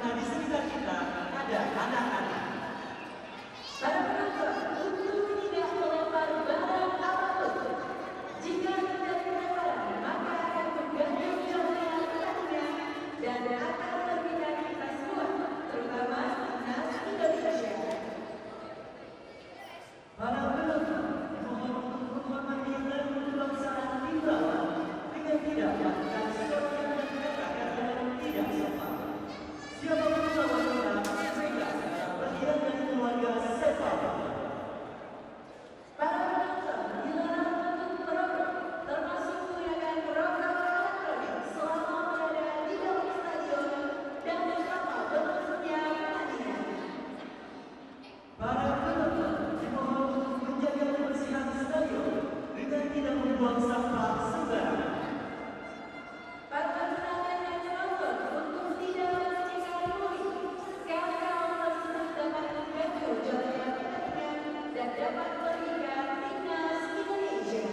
karena di sekitar kita ada anak-anak. Para penonton untuk tidak melempar barang apapun. Jika terjadi pelemparan, maka akan mengganggu jalannya pertandingan dan akan merugikan kita semua, terutama timnas Indonesia. Para penonton mohon untuk menghormati dan mengulang timbalan dengan tidak melakukan sesuatu yang dikatakan dengan tidak sopan. Siapapun lawan kita bebas adalah bagian dari keluarga sepak bola. Para penonton dilarang untuk merokok, termasuk menggunakan rokok elektronik selama berada di dalam stadion dan selama berlangsungnya pertandingan. Para penonton dimohon untuk menjaga kebersihan stadion dengan tidak membuang sampah sembarangan. Para penonton dan penonton untuk tidak mengecilkan bumi, karena hal tersebut dapat mengganggu jalannya pertandingan dan dapat merugikan timnas Indonesia.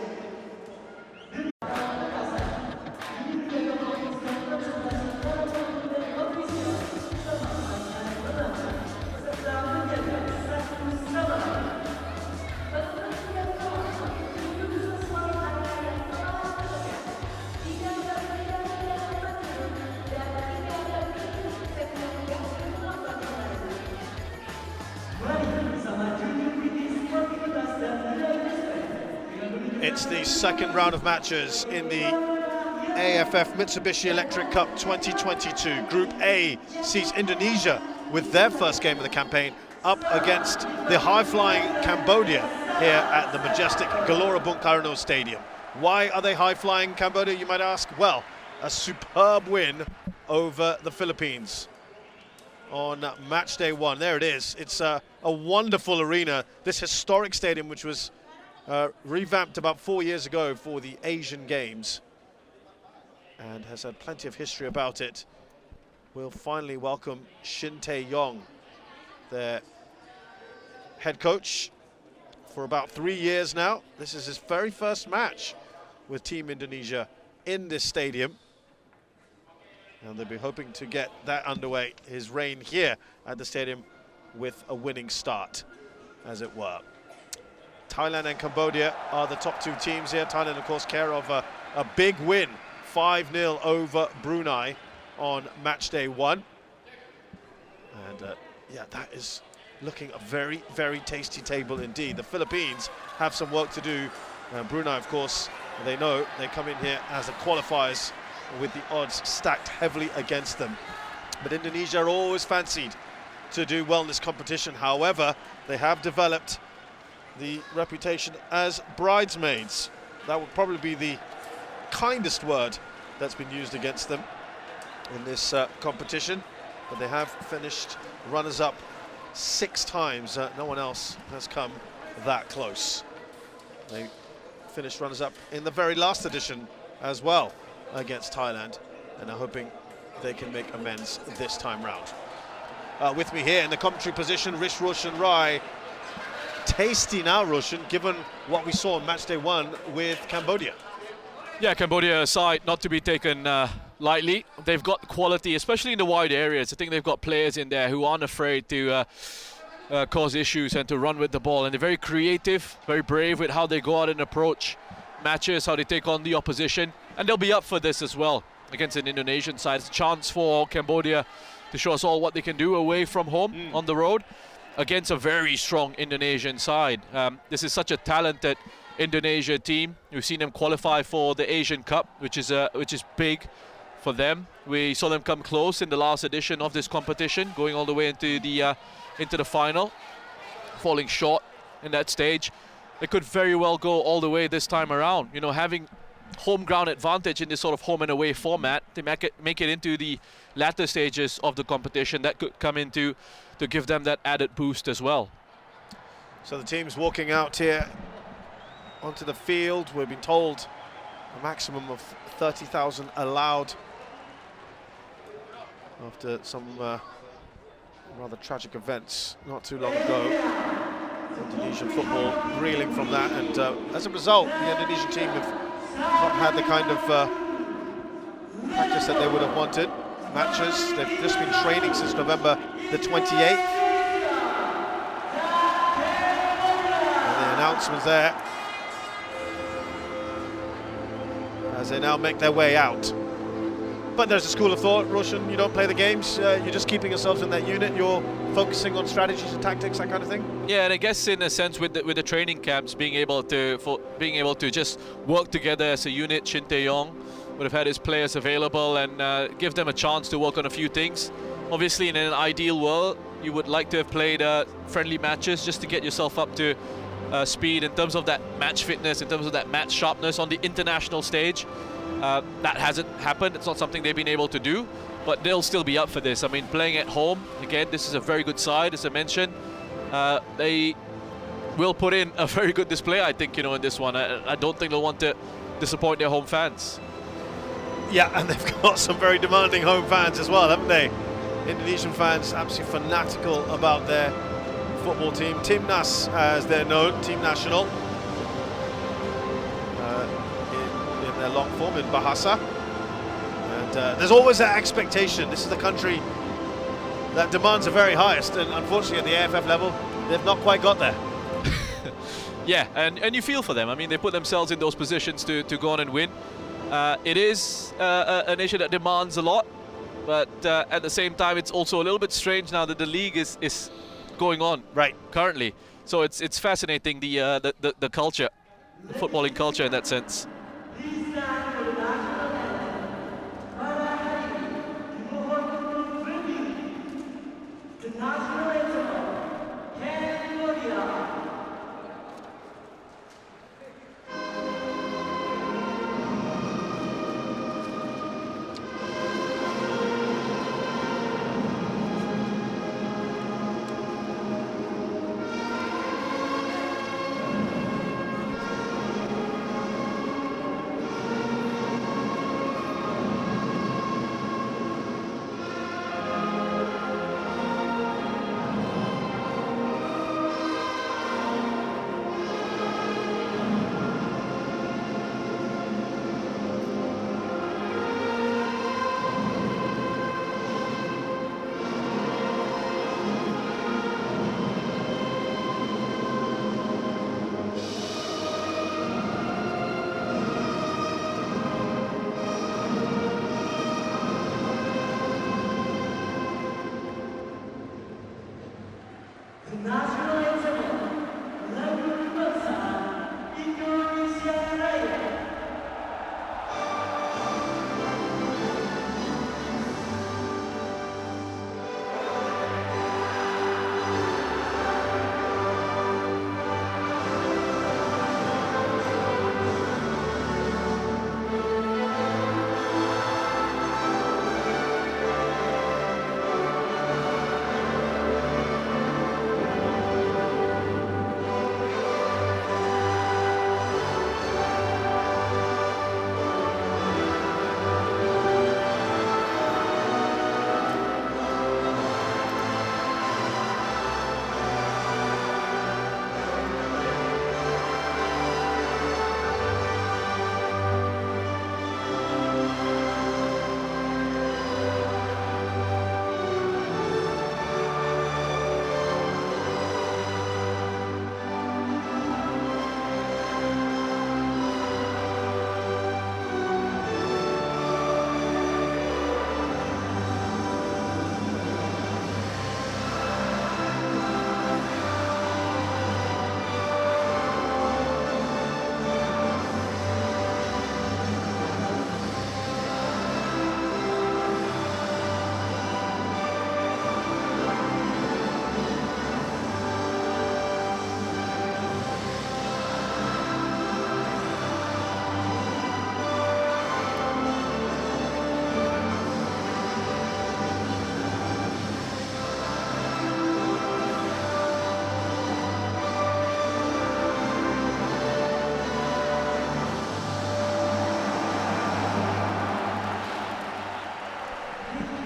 It's the second round of matches in the AFF Mitsubishi Electric Cup 2022. Group A sees Indonesia with their first game of the campaign up against the high-flying Cambodia here at the majestic Gelora Bung Karno Stadium. Why are they high-flying Cambodia, you might ask? Well, a superb win over the Philippines on match day one. There it is. It's a wonderful arena, this historic stadium which was revamped about 4 years ago for the Asian Games and has had plenty of history about it. We'll finally welcome Shin Tae-yong, their head coach for about 3 years now. This is his very first match with Team Indonesia in this stadium, and they'll be hoping to get that underway, his reign here at the stadium, with a winning start, as it were. Thailand and Cambodia are the top two teams here. Thailand, of course, care of a big win, 5-0 over Brunei on match day one. And yeah, that is looking a very, very tasty table indeed. The Philippines have some work to do. Brunei, of course, they know they come in here as the qualifiers with the odds stacked heavily against them. But Indonesia are always fancied to do well in this competition. However, they have developed the reputation as bridesmaids. That would probably be the kindest word that's been used against them in this competition. But they have finished runners-up 6 times. No one else has come that close. They finished runners-up in the very last edition as well against Thailand, and are hoping they can make amends this time round. With me here in the commentary position, Rish Roshan Rai. Tasty now, Roshan, given what we saw on match day one with Cambodia. Yeah, Cambodia side not to be taken lightly. They've got quality, especially in the wide areas. I think they've got players in there who aren't afraid to cause issues and to run with the ball. And they're very creative, very brave with how they go out and approach matches, how they take on the opposition. And they'll be up for this as well against an Indonesian side. It's a chance for Cambodia to show us all what they can do away from home on the road against a very strong Indonesian side. This is such a talented Indonesia team. We've seen them qualify for the Asian Cup, which is big for them. We saw them come close in the last edition of this competition, going all the way into the final, falling short in that stage. They could very well go all the way this time around. You know, having home ground advantage in this sort of home and away format, they make it into the latter stages of the competition. That could come into to give them that added boost as well. So the team's walking out here onto the field. We've been told a maximum of 30,000 allowed after some rather tragic events not too long ago. Indonesian football reeling from that, and as a result, the Indonesian team have not had the kind of practice that they would have wanted. matches. They've just been training since November the 28th. And the announcements there as they now make their way out. But there's a school of thought, Roshan, you don't play the games, you're just keeping yourselves in that unit, you're focusing on strategies and tactics, that kind of thing? Yeah, and I guess in a sense with the training camps, being able to just work together as a unit, Shin Tae-yong would have had his players available and give them a chance to work on a few things. Obviously, in an ideal world, you would like to have played friendly matches just to get yourself up to speed in terms of that match fitness, in terms of that match sharpness on the international stage. That hasn't happened. It's not something they've been able to do, but they'll still be up for this. I mean, playing at home, again, this is a very good side, as I mentioned. They will put in a very good display, I think, in this one. I don't think they'll want to disappoint their home fans. Yeah, and they've got some very demanding home fans as well, haven't they? Indonesian fans absolutely fanatical about their football team. Timnas, as they're known, Team Nasional. In their long form in Bahasa. And there's always that expectation. This is the country that demands the very highest, and unfortunately at the AFF level, they've not quite got there. Yeah, and you feel for them. I mean, they put themselves in those positions to go on and win. It is a nation that demands a lot, but at the same time, it's also a little bit strange now that the league is going on currently. So it's fascinating, the culture, the footballing culture in that sense.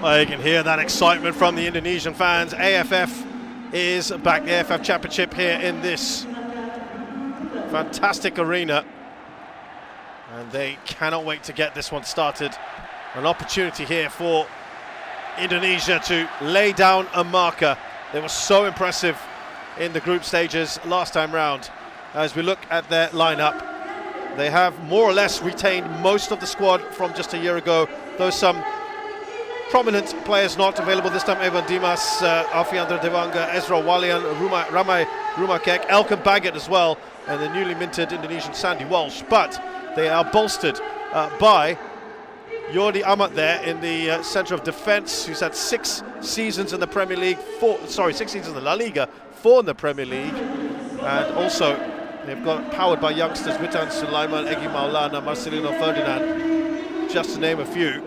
Well, you can hear that excitement from the Indonesian fans. AFF is back, the AFF Championship here in this fantastic arena. And they cannot wait to get this one started. An opportunity here for Indonesia to lay down a marker. They were so impressive in the group stages last time round. As we look at their lineup, they have more or less retained most of the squad from just a year ago, though some prominent players not available this time. Evan Dimas, Alfiandra Dewanga, Ezra Walian, Ramai Rumakek, Elkan Baggett as well, and the newly minted Indonesian Sandy Walsh. But they are bolstered by Jordi Amat there in the centre of defence, who's had 6 seasons in the Premier League, 6 seasons in the La Liga, 4 in the Premier League, and also they've got powered by youngsters Witan Sulaiman, Egi Maulana, Marcelino Ferdinand, just to name a few.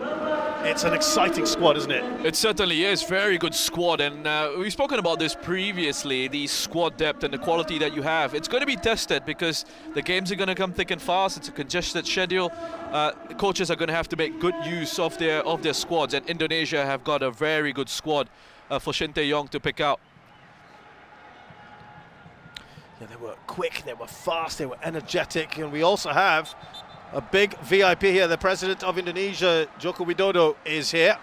It's an exciting squad, isn't it? It certainly is. Very good squad, and we've spoken about this previously, the squad depth and the quality that you have. It's going to be tested because the games are going to come thick and fast. It's a congested schedule. Coaches are going to have to make good use of their squads, and Indonesia have got a very good squad for Shin Tae-yong to pick out. Yeah, they were quick, they were fast, they were energetic, and we also have a big VIP here. The president of Indonesia, Joko Widodo, is here.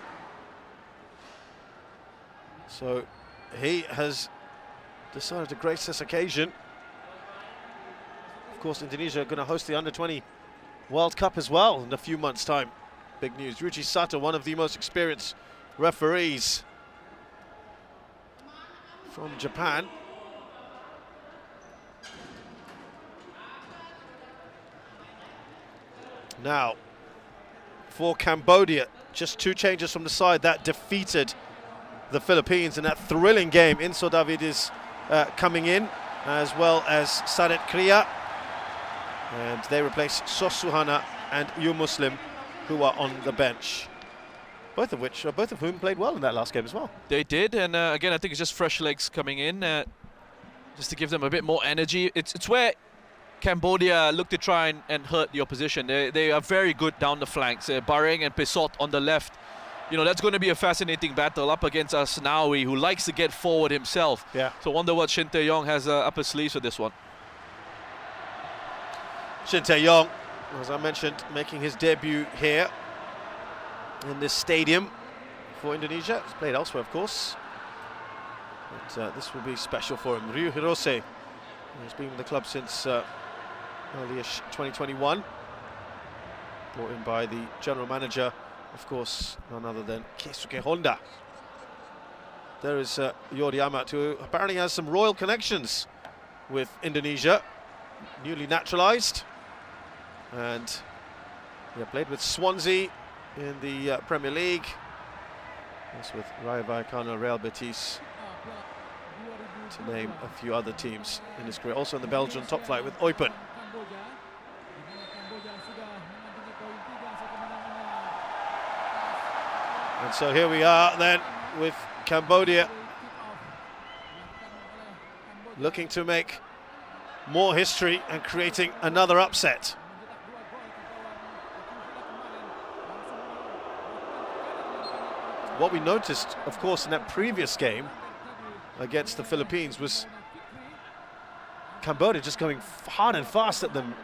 So he has decided to grace this occasion. Of course, Indonesia are going to host the Under-20 World Cup as well in a few months' time. Big news. Ryuji Sato, one of the most experienced referees from Japan. Now, for Cambodia, just 2 changes from the side that defeated the Philippines in that thrilling game. Inso David is coming in, as well as Sadet Kriya, and they replace Sos Suhana and Yu Muslim, who are on the bench. Both of whom played well in that last game as well. They did, and again, I think it's just fresh legs coming in, just to give them a bit more energy. It's where Cambodia look to try and hurt the opposition. They are very good down the flanks. Bareng and Pesot on the left. You know, that's going to be a fascinating battle up against Asnawi, who likes to get forward himself. Yeah. So I wonder what Shin Tae-yong has up his sleeves for this one. Shin Tae-yong, as I mentioned, making his debut here in this stadium for Indonesia. He's played elsewhere, of course, but this will be special for him. Ryu Hirose has been in the club since early-ish 2021, brought in by the general manager, of course, none other than Keisuke Honda. There is Jordi Amat, who apparently has some royal connections with Indonesia, newly naturalised, and played with Swansea in the Premier League. That's with Rayo Vallecano, Real Betis, to name a few other teams in his career. Also in the Belgian top flight with Eupen. And so here we are then with Cambodia looking to make more history and creating another upset. What we noticed, of course, in that previous game against the Philippines was Cambodia just going hard and fast at them.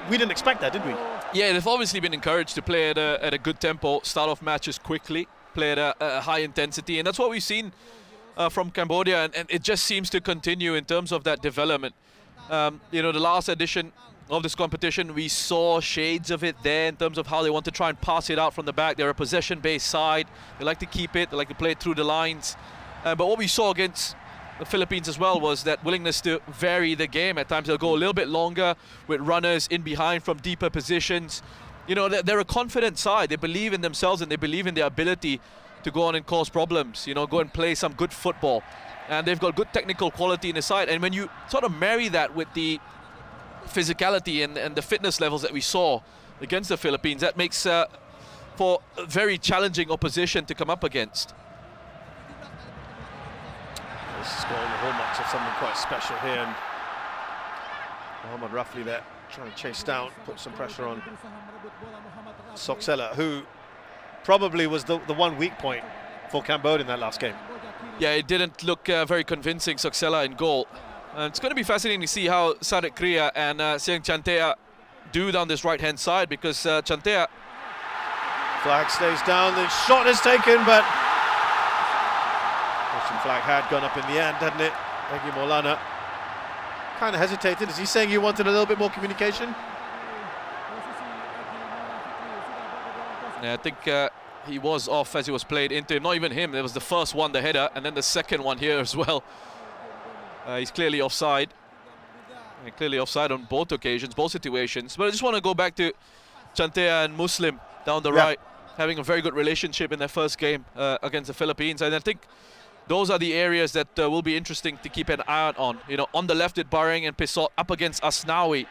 We didn't expect that, did we? Yeah, they've obviously been encouraged to play at a good tempo, start off matches quickly, play at a high intensity, and that's what we've seen from Cambodia, and it just seems to continue in terms of that development. You know, the last edition of this competition, we saw shades of it there in terms of how they want to try and pass it out from the back. They're a possession-based side. They like to keep it. They like to play it through the lines. But what we saw against the Philippines as well was that willingness to vary the game. At times they'll go a little bit longer with runners in behind from deeper positions. You know, they're a confident side. They believe in themselves and they believe in their ability to go on and cause problems, you know, go and play some good football. And they've got good technical quality in the side. And when you sort of marry that with the physicality and the fitness levels that we saw against the Philippines, that makes for a very challenging opposition to come up against. This is going the hallmarks of something quite special here, and Muhammad Rafli there trying to chase down, put some pressure on Soksela, who probably was the one weak point for Cambodia in that last game. Yeah, it didn't look very convincing, Soksela in goal. It's going to be fascinating to see how Sadet Kriya and Siang Chantea do down this right-hand side, because Chantea... Flag stays down, the shot is taken, but Captain flag had gone up in the end, hadn't it? Egy Maulana kind of hesitated. Is he saying he wanted a little bit more communication? Yeah, I think he was off as he was played into him. Not even him. There was the first one, the header, and then the second one here as well. He's clearly offside. And clearly offside on both occasions, both situations. But I just want to go back to Chantea and Muslim down the right, having a very good relationship in their first game against the Philippines. And I think those are the areas that will be interesting to keep an eye out on. You know, on the left with Bareng and Pisot up against Asnawi.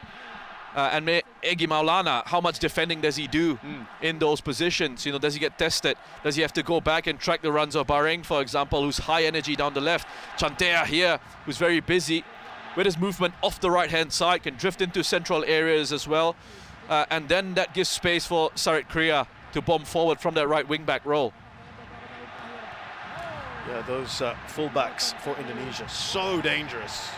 And Egy Maulana, how much defending does he do in those positions? You know, does he get tested? Does he have to go back and track the runs of Bareng, for example, who's high energy down the left? Chantea here, who's very busy with his movement off the right-hand side, can drift into central areas as well. And then that gives space for Sarit Kriya to bomb forward from that right wing-back role. Yeah, those full-backs for Indonesia, so dangerous.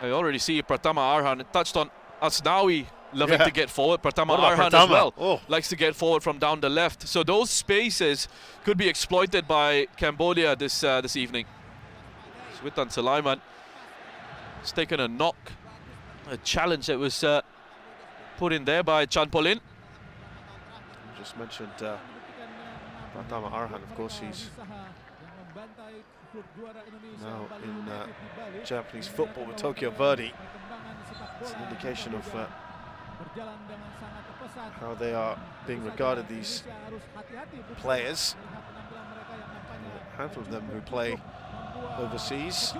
I already see Pratama Arhan touched on Asnawi loving to get forward. Pratama What Arhan about as well Pratama? likes to get forward from down the left. So those spaces could be exploited by Cambodia this evening. Switan Sulaiman has taken a knock, a challenge that was put in there by Chan Polin. You just mentioned Pratama Arhan, of course, he's now in Japanese football with Tokyo Verdy. It's an indication of how they are being regarded, these players. A handful of them who play overseas,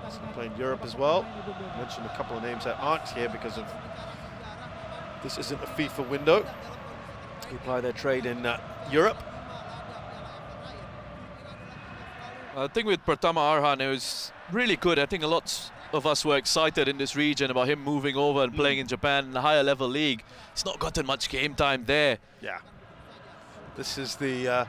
some play in Europe as well. I mentioned a couple of names that aren't here because of this isn't a FIFA window. Who ply their trade in Europe. I think with Pratama Arhan, it was really good. I think a lot of us were excited in this region about him moving over and playing in Japan in a higher level league. He's not gotten much game time there. Yeah, this is the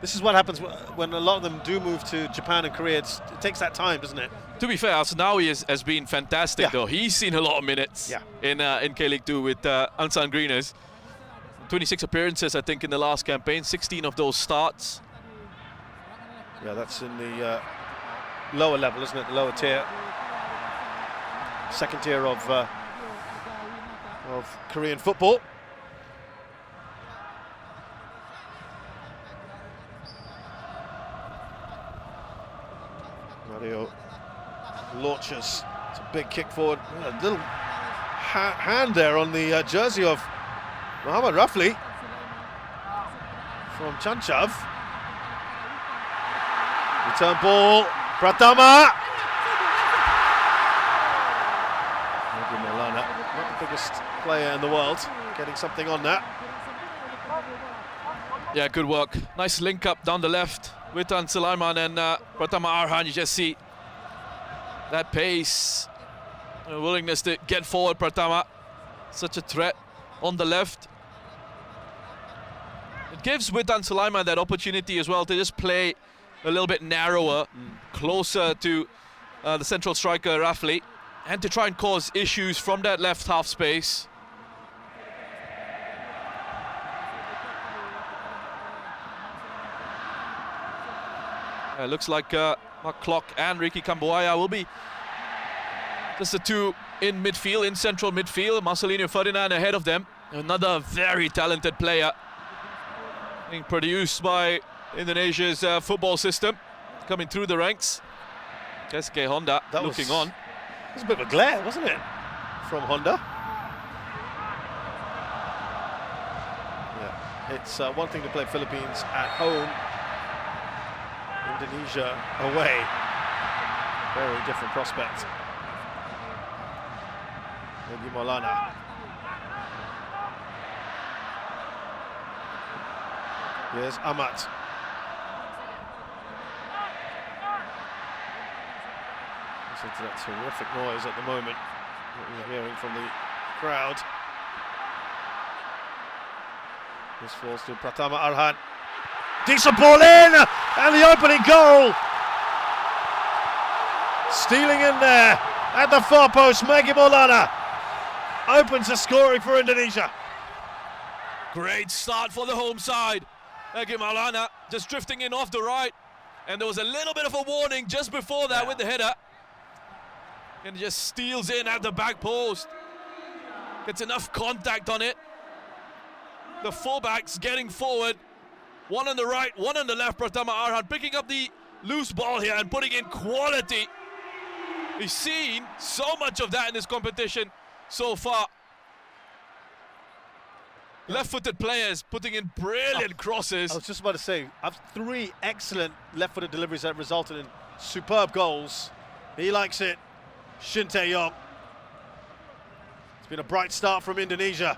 this is what happens when a lot of them do move to Japan and Korea. It takes that time, doesn't it? To be fair, Asnawi has been fantastic though. He's seen a lot of minutes in K-League 2 with Ansan Greeners. 26 appearances, I think, in the last campaign. 16 of those starts. Yeah, that's in the lower level, isn't it? The lower tier, second tier of Korean football. Mario launches. It's a big kick forward. A little hand there on the jersey of Muhammad Rafli from Chanchav. Return ball, Pratama. Egy Maulana, not the biggest player in the world, getting something on that. Yeah, good work. Nice link up down the left with Sulaiman and Pratama Arhan. You just see that pace, a willingness to get forward. Pratama, such a threat on the left. It gives Witan Sulaiman that opportunity as well to just play a little bit narrower, closer to the central striker Rafli, and to try and cause issues from that left half space. Looks like Mark Klock and Ricky Kambuaya will be just the two in midfield, in central midfield. Marcelino Ferdinand ahead of them. Another very talented player being produced by Indonesia's football system, coming through the ranks. Keisuke Honda looking on. It was a bit of a glare, wasn't it, from Honda? Yeah, it's one thing to play Philippines at home, Indonesia away. Very different prospect. Egy Maulana. Here's Amat. Listen to that terrific noise at the moment that we're hearing from the crowd. This falls to Pratama Arhan. Decent ball in, and the opening goal. Stealing in there at the far post, Egy Maulana opens the scoring for Indonesia. Great start for the home side. Egy Maulana just drifting in off the right. And there was a little bit of a warning just before that with the header. And he just steals in at the back post. Gets enough contact on it. The fullbacks getting forward. One on the right, one on the left. Pratama Arhan picking up the loose ball here and putting in quality. We've seen so much of that in this competition so far. Left-footed players putting in brilliant crosses. I was just about to say, I've 3 excellent left-footed deliveries that resulted in superb goals. He likes it, Shin Tae-yong. It's been a bright start from Indonesia,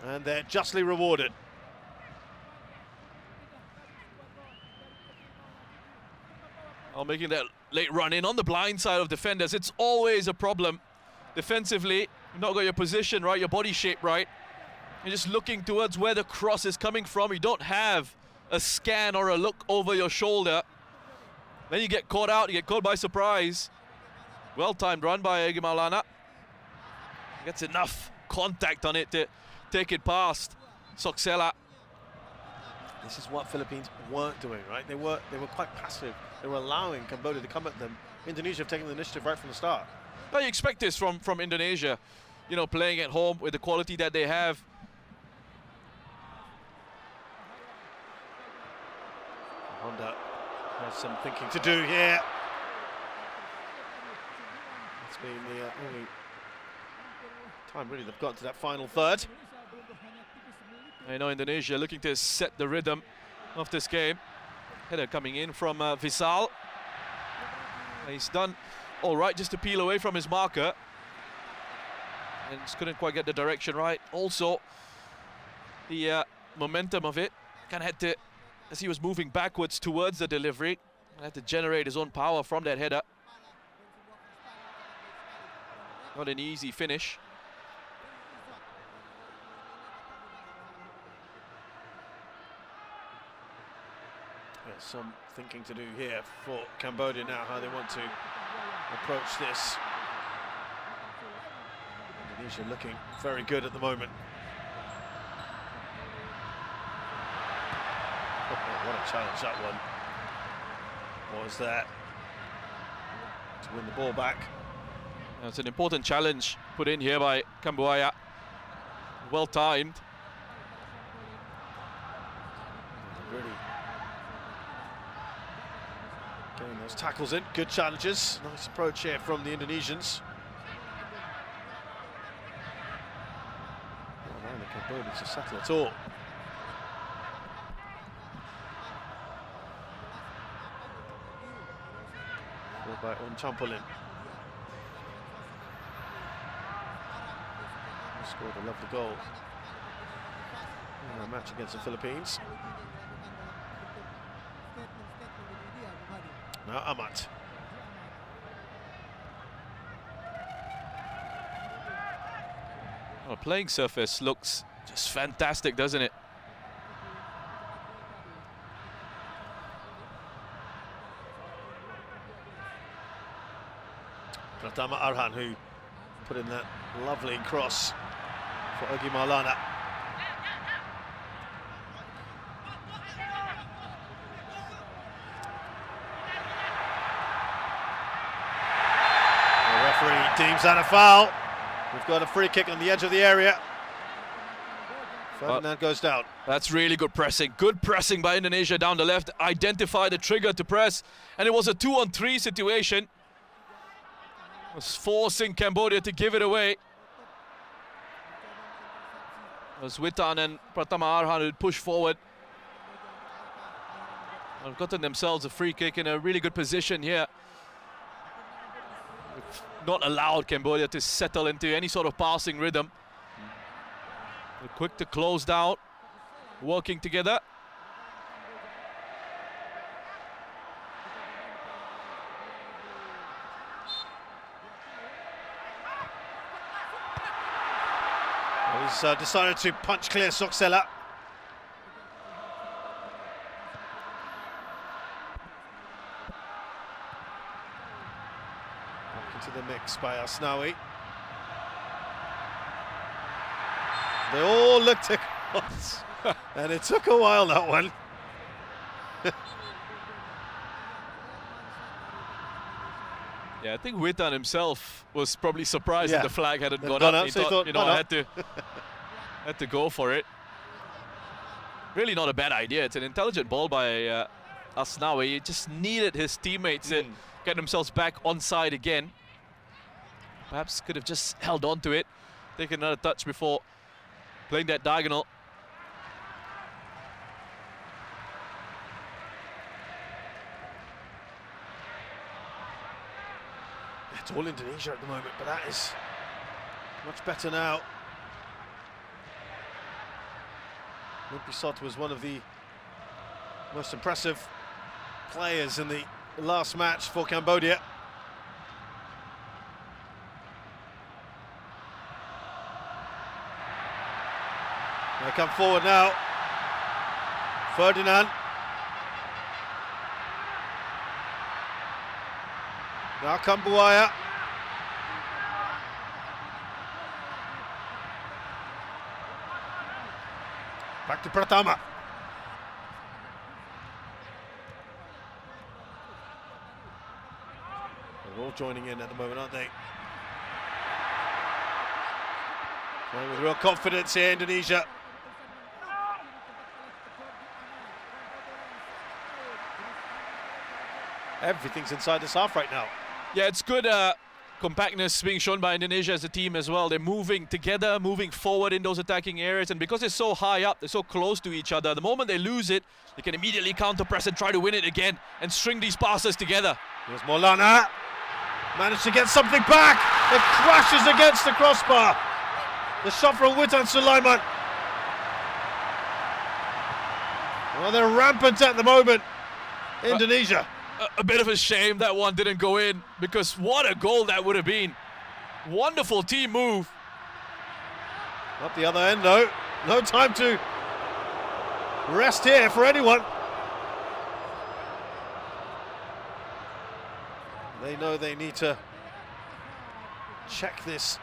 and they're justly rewarded. Making that late run in on the blind side of defenders. It's always a problem. Defensively, you've not got your position right, your body shape right. You're just looking towards where the cross is coming from. You don't have a scan or a look over your shoulder. Then you get caught out, you get caught by surprise. Well-timed run by Egy Maulana. Gets enough contact on it to take it past Soksela. This is what Philippines weren't doing, right? They were quite passive. They were allowing Cambodia to come at them. Indonesia have taken the initiative right from the start. Well, you expect this from Indonesia, you know, playing at home with the quality that they have. Honda has some thinking to do here. It's been the only time really they've got to that final third. I know Indonesia looking to set the rhythm of this game. Header coming in from Visal. He's done all right just to peel away from his marker. And just couldn't quite get the direction right. Also, the momentum of it kind of had to, as he was moving backwards towards the delivery, had to generate his own power from that header. Not an easy finish. There's some thinking to do here for Cambodia now, how they want to approach this. Indonesia looking very good at the moment. Oh, what a challenge that one was there to win the ball back. It's an important challenge put in here by Cambodia. Well timed. Really getting those tackles in, good challenges. Nice approach here from the Indonesians. Not allowing the Cambodians to settle at all. Followed by Champolin. Scored a lovely goal in our match against the Philippines. Now Amat. Well, playing surface looks just fantastic, doesn't it? Pratama Arhan, who put in that lovely cross for Egy Maulana. The referee deems that a foul. We've got a free kick on the edge of the area. Ferdinand goes down. That's really good pressing. Good pressing by Indonesia down the left. Identify the trigger to press. And it was a 2-on-3 situation. It was forcing Cambodia to give it away. It was Witan and Pratama Arhan who push forward. They've gotten themselves a free kick in a really good position here. They've not allowed Cambodia to settle into any sort of passing rhythm. They're quick to close down, working together. He's decided to punch clear Soksela. Back into the mix by Asnawi. They all look to cross. And it took a while, that one. Yeah, I think Witan himself was probably surprised that the flag hadn't gone gone up. up, He so he thought, thought, you know, why I not? had to go for it. Really not a bad idea. It's an intelligent ball by Asnawi. He just needed his teammates to get themselves back onside again. Perhaps could have just held on to it, taken another touch before playing that diagonal. It's all Indonesia at the moment, but that is much better now. Lumpisot was one of the most impressive players in the last match for Cambodia. They come forward now. Ferdinand. Now Cambodia. Back to Pratama. They're all joining in at the moment, aren't they? Playing with real confidence here, Indonesia. Everything's inside this half right now. Yeah, it's good compactness being shown by Indonesia as a team as well. They're moving together, moving forward in those attacking areas, and because they're so high up, they're so close to each other, the moment they lose it, they can immediately counter-press and try to win it again and string these passes together. Here's Maulana. Managed to get something back. It crashes against the crossbar. The shot from Witan Sulaiman. Well, they're rampant at the moment, Indonesia. A bit of a shame that one didn't go in, because what a goal that would have been. Wonderful team move. Up the other end though. No time to rest here for anyone. They know they need to check this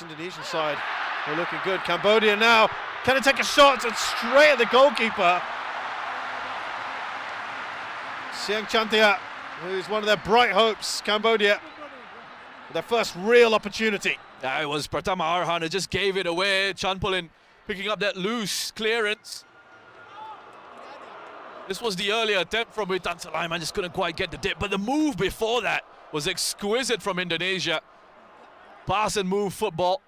Indonesian side. They're looking good. Cambodia now. Can it take a shot? It's straight at the goalkeeper. Siang Chantia, who's one of their bright hopes, Cambodia, their first real opportunity. It was Pratama Arhan who just gave it away. Chanpulin picking up that loose clearance. This was the earlier attempt from Witan Sulaiman, just couldn't quite get the dip, but the move before that was exquisite from Indonesia. Pass and move football,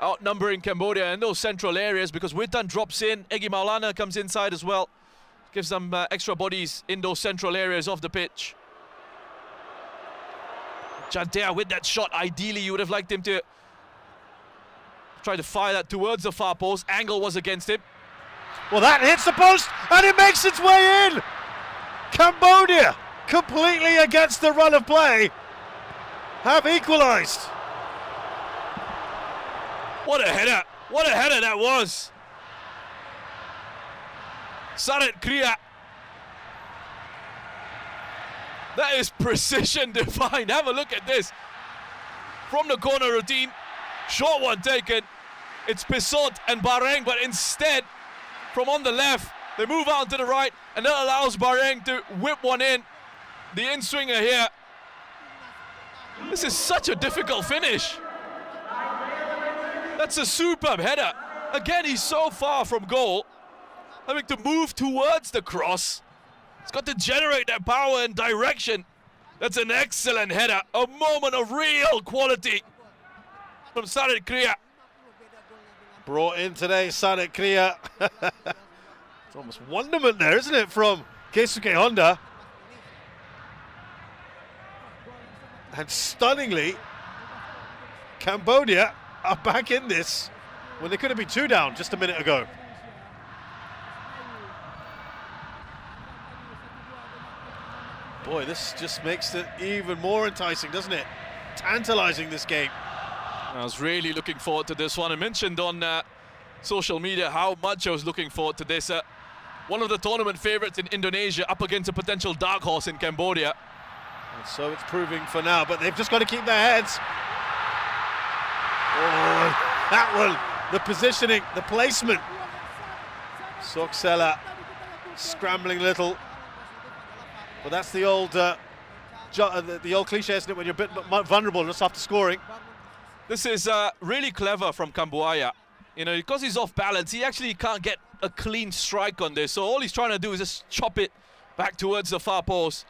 outnumbering Cambodia in those central areas, because Witan drops in, Egy Maulana comes inside as well. Gives them extra bodies in those central areas of the pitch. Chantea with that shot, ideally you would have liked him to try to fire that towards the far post. Angle was against him. Well, that hits the post and it makes its way in. Cambodia, completely against the run of play, have equalised. What a header! What a header that was! Sarit Kriya. That is precision defined. Have a look at this. From the corner routine, short one taken. It's Pisot and Bareng, but instead, from on the left, they move out to the right, and that allows Bareng to whip one in. The in-swinger here. This is such a difficult finish. That's a superb header. Again, he's so far from goal, having to move towards the cross. It's got to generate that power and direction. That's an excellent header. A moment of real quality from Sarit Kriya. Brought in today, Sarit Kriya. It's almost wonderment there, isn't it, from Keisuke Honda. And stunningly, Cambodia are back in this when they could have been 2 down just a minute ago. Boy, this just makes it even more enticing, doesn't it? Tantalizing, this game. I was really looking forward to this one. I mentioned on social media how much I was looking forward to this. One of the tournament favorites in Indonesia up against a potential dark horse in Cambodia. And so it's proving for now, but they've just got to keep their heads. Oh, that one, the positioning, the placement. Soksela scrambling a little, but that's the old cliche, isn't it, when you're a bit vulnerable just after scoring. This is really clever from Cambodia. You know, because he's off balance, he actually can't get a clean strike on this. So all he's trying to do is just chop it back towards the far post.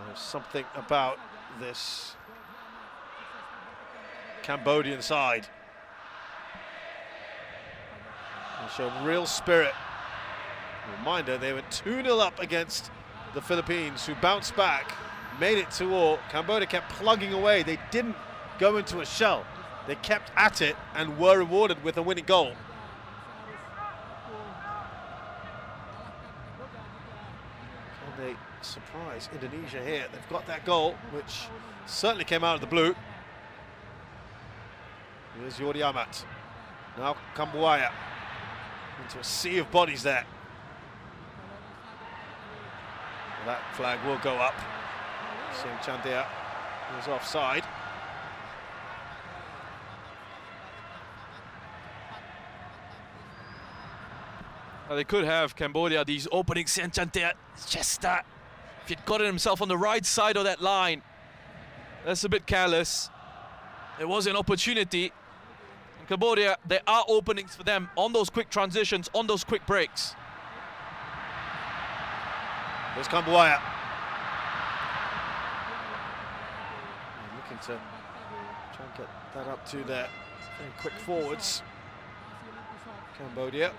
There's something about this Cambodian side. They show real spirit. Reminder, they went 2-0 up against the Philippines, who bounced back, made it 2-2. Cambodia kept plugging away. They didn't go into a shell. They kept at it and were rewarded with a winning goal. Can they surprise Indonesia here? They've got that goal, which certainly came out of the blue. Here's Jordi Amat. Now Cambodia into a sea of bodies there. That flag will go up. Singh Chandia is offside. They could have Cambodia, these openings. Singh Chandia, just that. If he'd gotten himself on the right side of that line, that's a bit careless. It was an opportunity. In Cambodia, there are openings for them on those quick transitions, on those quick breaks. There's Cambodia. Looking to try and get that up to their very quick forwards. Cambodia.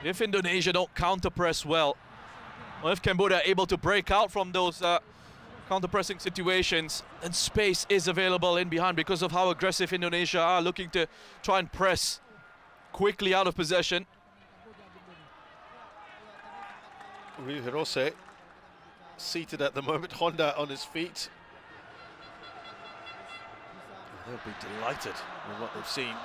If Indonesia don't counter-press well, or if Cambodia are able to break out from those counter-pressing situations, then space is available in behind because of how aggressive Indonesia are, looking to try and press quickly out of possession. Ryu Hirose seated at the moment, Honda on his feet. They'll be delighted with what they've seen.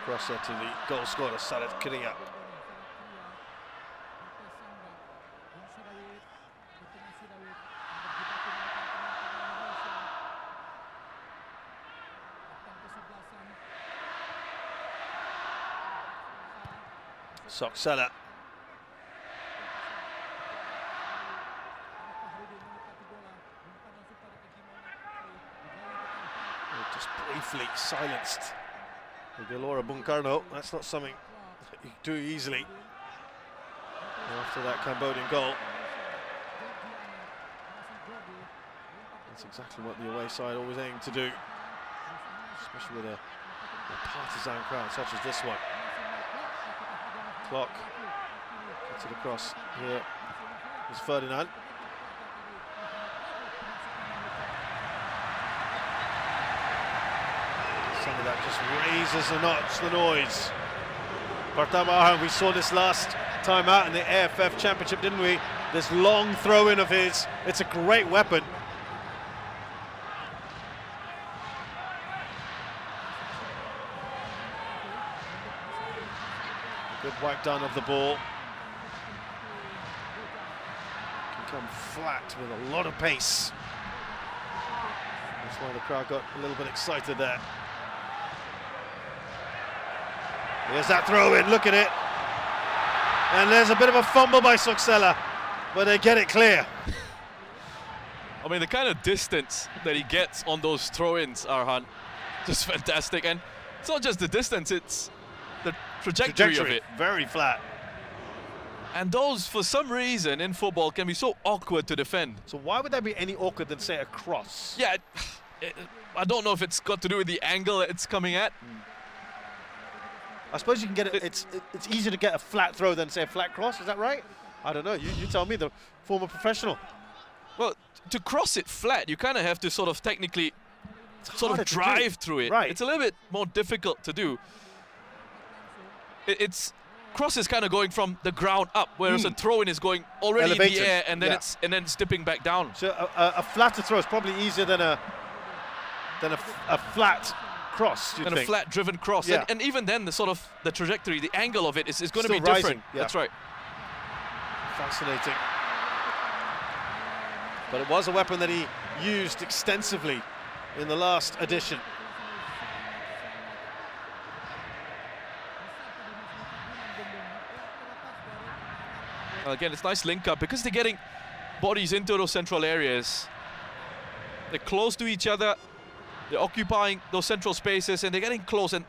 Across there to the goal scorer, Sarat Kriya. Soksela. Just briefly silenced Gelora Bung Karno. That's not something that you do easily after that Cambodian goal. That's exactly what the away side always aim to do, especially with a partisan crowd such as this one. Clock gets it across here. It's Ferdinand. Something that just raises a notch the noise. Partama, we saw this last time out in the AFF Championship, didn't we? This long throw-in of his, it's a great weapon. Good wipe down of the ball. Can come flat with a lot of pace. That's why the crowd got a little bit excited there. Here's that throw in, look at it. And there's a bit of a fumble by Soksela, but they get it clear. I mean, the kind of distance that he gets on those throw-ins, Arhan, just fantastic. And it's not just the distance, it's the trajectory of it. Very flat. And those, for some reason, in football can be so awkward to defend. So why would there be any awkward than, say, a cross? Yeah, I don't know if it's got to do with the angle it's coming at. I suppose you can get it. It's easier to get a flat throw than, say, a flat cross. Is that right? I don't know. You tell me, the former professional. Well, to cross it flat, you kind of have to sort of technically sort of drive through it. Right. It's a little bit more difficult to do. It's cross is kind of going from the ground up, whereas a throw-in is going already Elevated. in the air, and then Yeah. it's dipping back down. So a flatter throw is probably easier than a flat cross. You'd And think. a flat driven cross. Yeah. And even then, the trajectory, the angle of it is going to be Still different. rising, yeah. That's right. Fascinating. But it was a weapon that he used extensively in the last edition. Again, it's nice link up because they're getting bodies into those central areas. They're close to each other. They're occupying those central spaces and they're getting close. And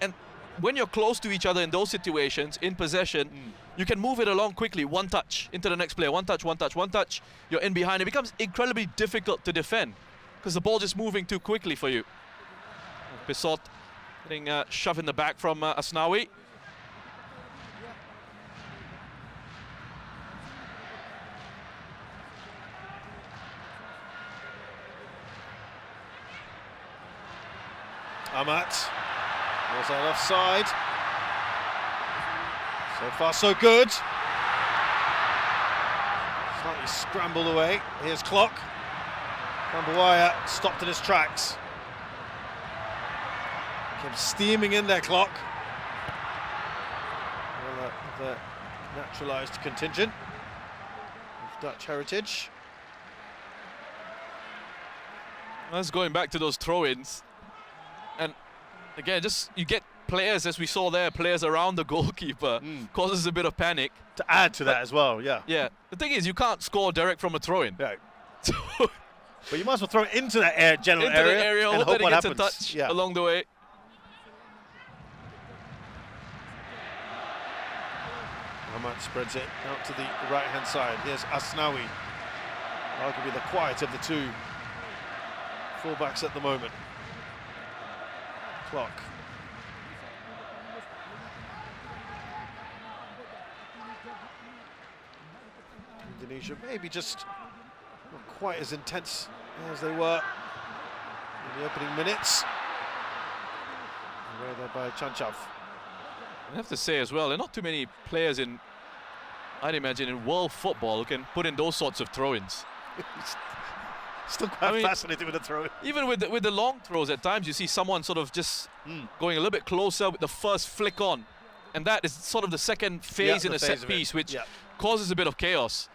when you're close to each other in those situations, in possession, you can move it along quickly. One touch into the next player. One touch, one touch, one touch. You're in behind. It becomes incredibly difficult to defend because the ball just moving too quickly for you. Bissot getting shoved in the back from Asnawi. Amat was that offside. So far, so good. Slightly scrambled away. Here's Clock. Cambodia stopped in his tracks. Came steaming in there, Clock. Well, the naturalised contingent of Dutch heritage. That's going back to those throw-ins. And again, just you get players, as we saw there, players around the goalkeeper, causes a bit of panic. To add to that as well, yeah. Yeah, the thing is, you can't score direct from a throw-in. Yeah. So But you might as well throw it into that general into area, the area, and hope hope that what he gets happens. a touch Yeah. along the way. Ahmad spreads it out to the right-hand side. Here's Asnawi, arguably the quiet of the two fullbacks at the moment. Clock. Indonesia maybe just not quite as intense as they were in the opening minutes. Away there by Chanchav. I have to say as well, there are not too many players in, I'd imagine, in world football who can put in those sorts of throw-ins. Still quite I mean, fascinated with the throw. Even with the long throws, at times you see someone sort of just going a little bit closer with the first flick on. And that is sort of the second phase in the a phase set of it. piece, which Yeah. causes a bit of chaos.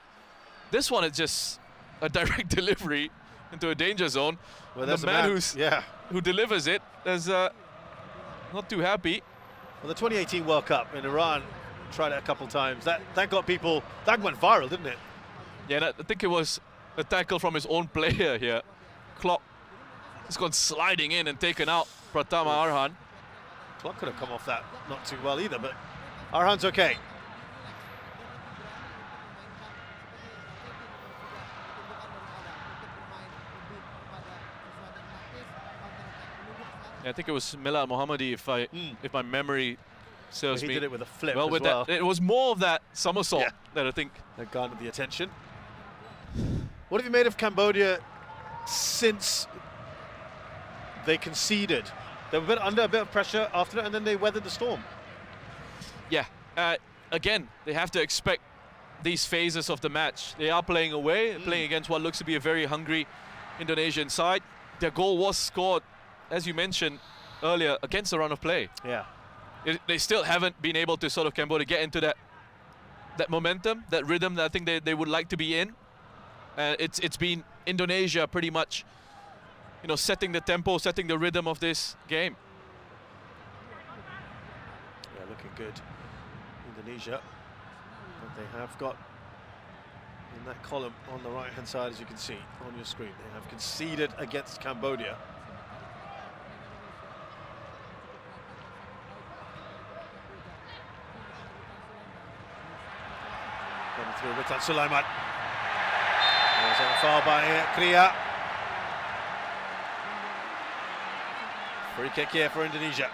This one is just a direct delivery into a danger zone. Well, And there's the a man who delivers it is not too happy. Well, the 2018 World Cup in Iran tried it a couple times. That got people, that went viral, didn't it? Yeah, I think it was a tackle from his own player here. Clock has gone sliding in and taken out Pratama Arhan. Clock could have come off that not too well either, but Arhan's okay. Yeah, I think it was Milad Mohammadi, if my memory serves He me. did it with a flip well, as with well. that, it was more of that somersault that I think. That garnered the attention. What have you made of Cambodia since they conceded? They were under a bit of pressure after it, and then they weathered the storm. Yeah, again, they have to expect these phases of the match. They are playing away, playing against what looks to be a very hungry Indonesian side. Their goal was scored, as you mentioned earlier, against the run of play. Yeah. They still haven't been able to sort of Cambodia get into that momentum, that rhythm that I think they would like to be in. It's been Indonesia pretty much, setting the tempo, setting the rhythm of this game. Yeah, looking good. Indonesia. But they have got in that column on the right-hand side, as you can see on your screen, they have conceded against Cambodia. Coming through with that Sulaiman. There's a foul by Kriya. Free kick here for Indonesia.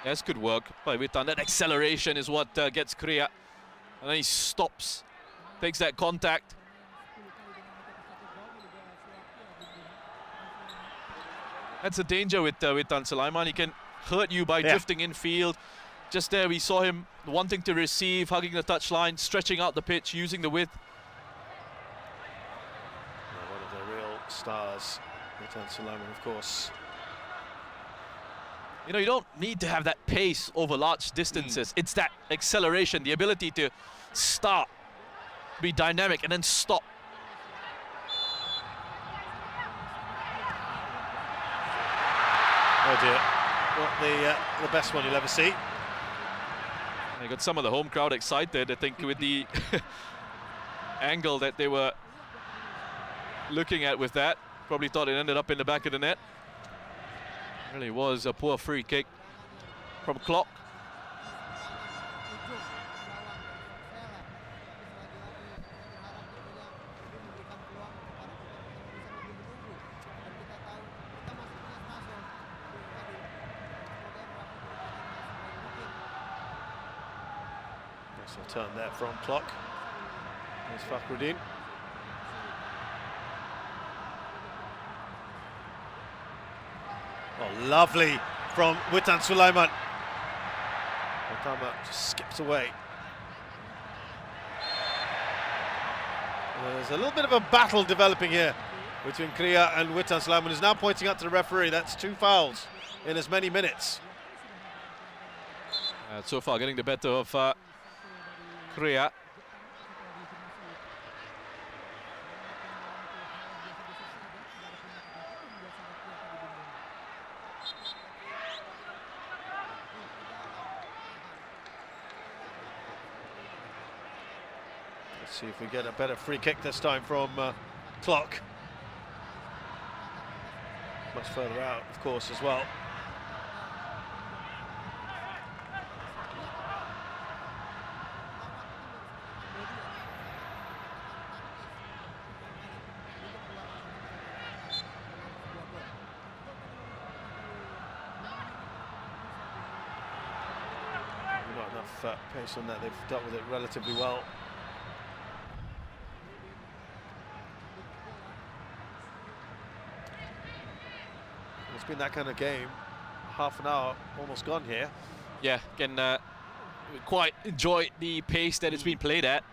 That's good work by Witan. That acceleration is what gets Kriya. And then he stops, takes that contact. That's a danger with Witan Sulaiman. He can hurt you by drifting in field, just there we saw him wanting to receive, hugging the touchline, stretching out the pitch, using the width. One of the real stars, Witan Sulaiman, of course. You know, you don't need to have that pace over large distances. It's that acceleration, the ability to start, be dynamic, and then stop. Oh dear, not the best one you'll ever see. I got some of the home crowd excited, I think, with the angle that they were looking at with that. Probably thought it ended up in the back of the net. Really was a poor free kick from Clock. Nice little turn there from Clock. There's Fakhruddin. Oh, lovely from Witan Sulaiman. Pratama just skips away. There's a little bit of a battle developing here between Kriya and Witan Sulaiman, who's now pointing out to the referee. That's 2 fouls in as many minutes. So far getting the better of Kriya. Let's see if we get a better free kick this time from Clock. Much further out, of course, as well. Not enough pace on that. They've dealt with it relatively well. It's been that kind of game. Half an hour almost gone here. Yeah, can quite enjoy the pace that it's been played at.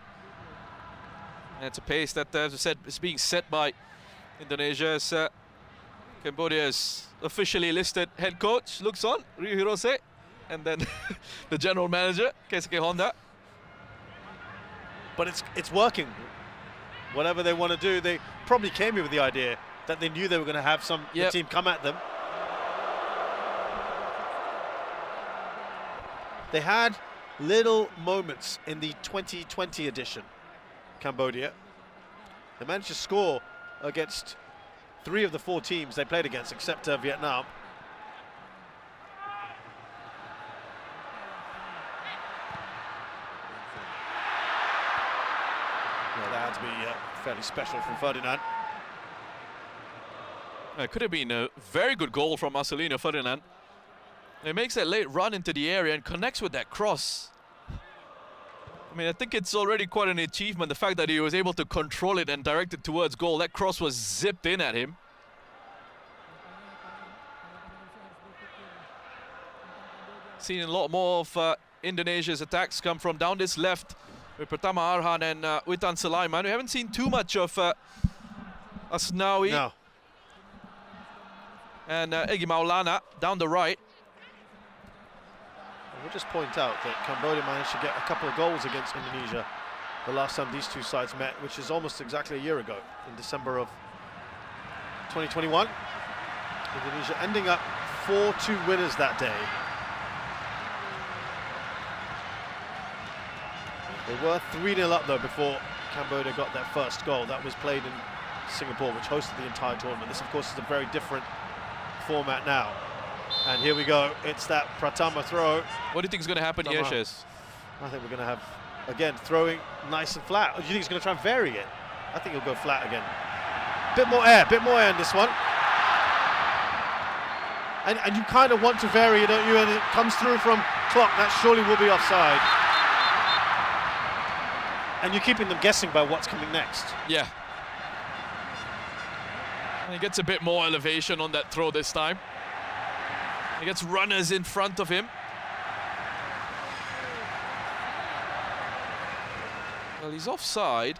And it's a pace that, as I said, is being set by Indonesia's Cambodia's officially listed head coach, looks on, Ryu Hirose, and then the general manager, Keisuke Honda. But it's working. Whatever they want to do, they probably came here with the idea that they knew they were going to have the team come at them. They had little moments in the 2020 edition, Cambodia. They managed to score against 3 of the 4 teams they played against, except Vietnam. Yeah, that had to be fairly special from Ferdinand. It could have been a very good goal from Marcelino Ferdinand. He makes that late run into the area and connects with that cross. I mean, I think it's already quite an achievement, the fact that he was able to control it and direct it towards goal. That cross was zipped in at him. Seen a lot more of Indonesia's attacks come from down this left with Pratama Arhan and Witan Sulaiman. We haven't seen too much of Asnawi and Egy Maulana down the right. We'll just point out that Cambodia managed to get a couple of goals against Indonesia the last time these 2 sides met, which is almost exactly a year ago, in December of 2021. Indonesia ending up 4-2 winners that day. They were 3-0 up though before Cambodia got their first goal. That was played in Singapore, which hosted the entire tournament. This, of course, is a very different format now. And here we go. It's that Pratama throw. What do you think is going to happen here, Shez? I think we're going to have, again, throwing nice and flat. Or do you think he's going to try and vary it? I think he'll go flat again. Bit more air in this one. And you kind of want to vary, don't you? And it comes through from Clock. That surely will be offside. And you're keeping them guessing by what's coming next. Yeah. And he gets a bit more elevation on that throw this time. He gets runners in front of him. Well, he's offside.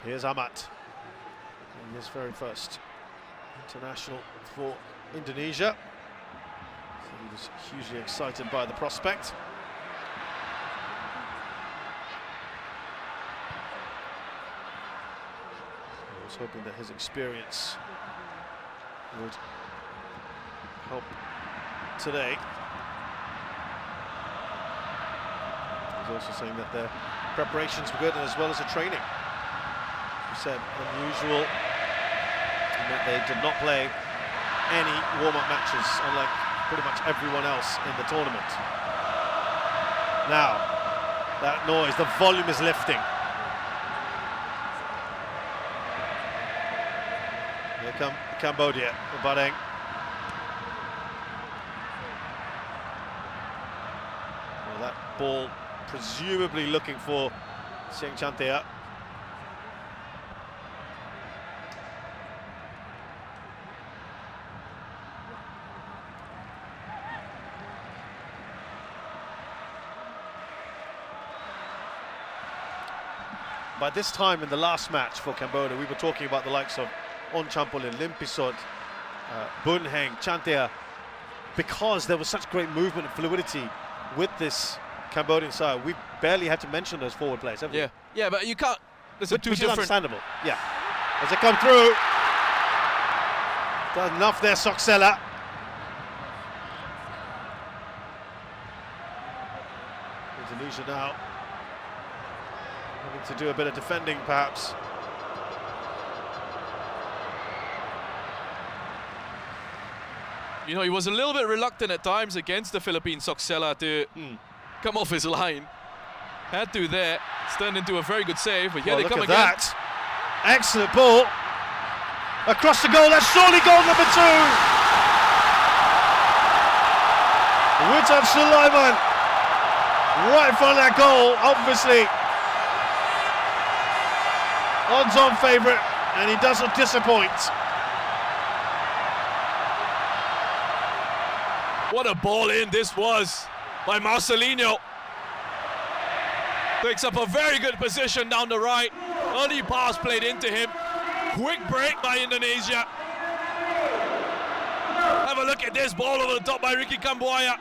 Here's Amat, in his very first international for Indonesia. So he was hugely excited by the prospect. I was hoping that his experience would help today. He's also saying that their preparations were good, as well as the training. He said unusual in that they did not play any warm-up matches, unlike pretty much everyone else in the tournament. Now, that noise, the volume is lifting. Here come Cambodia, Bareng. Well, that ball presumably looking for Sieng Chantea. By this time in the last match for Cambodia, we were talking about the likes of On Champolin, Limpisot, Bun Heng, Chantea, because there was such great movement and fluidity with this Cambodian side. We barely had to mention those forward players, have we? Yeah, yeah, but you can't. There's a two Which is different. understandable. Yeah. As they come through, does enough there, Soxella. Indonesia now having to do a bit of defending, perhaps. You know, he was a little bit reluctant at times against the Philippine Soxella to come off his line. Had to there. It's turned into a very good save, but here Well, they come look again. at that. Excellent ball. Across the goal, that's surely goal number 2. Witan Sulaiman right in front of that goal, obviously. Odds-on favourite, and he doesn't disappoint. What a ball in this was by Marcelinho. Takes up a very good position down the right. Early pass played into him. Quick break by Indonesia. Have a look at this ball over the top by Ricky Cambodia.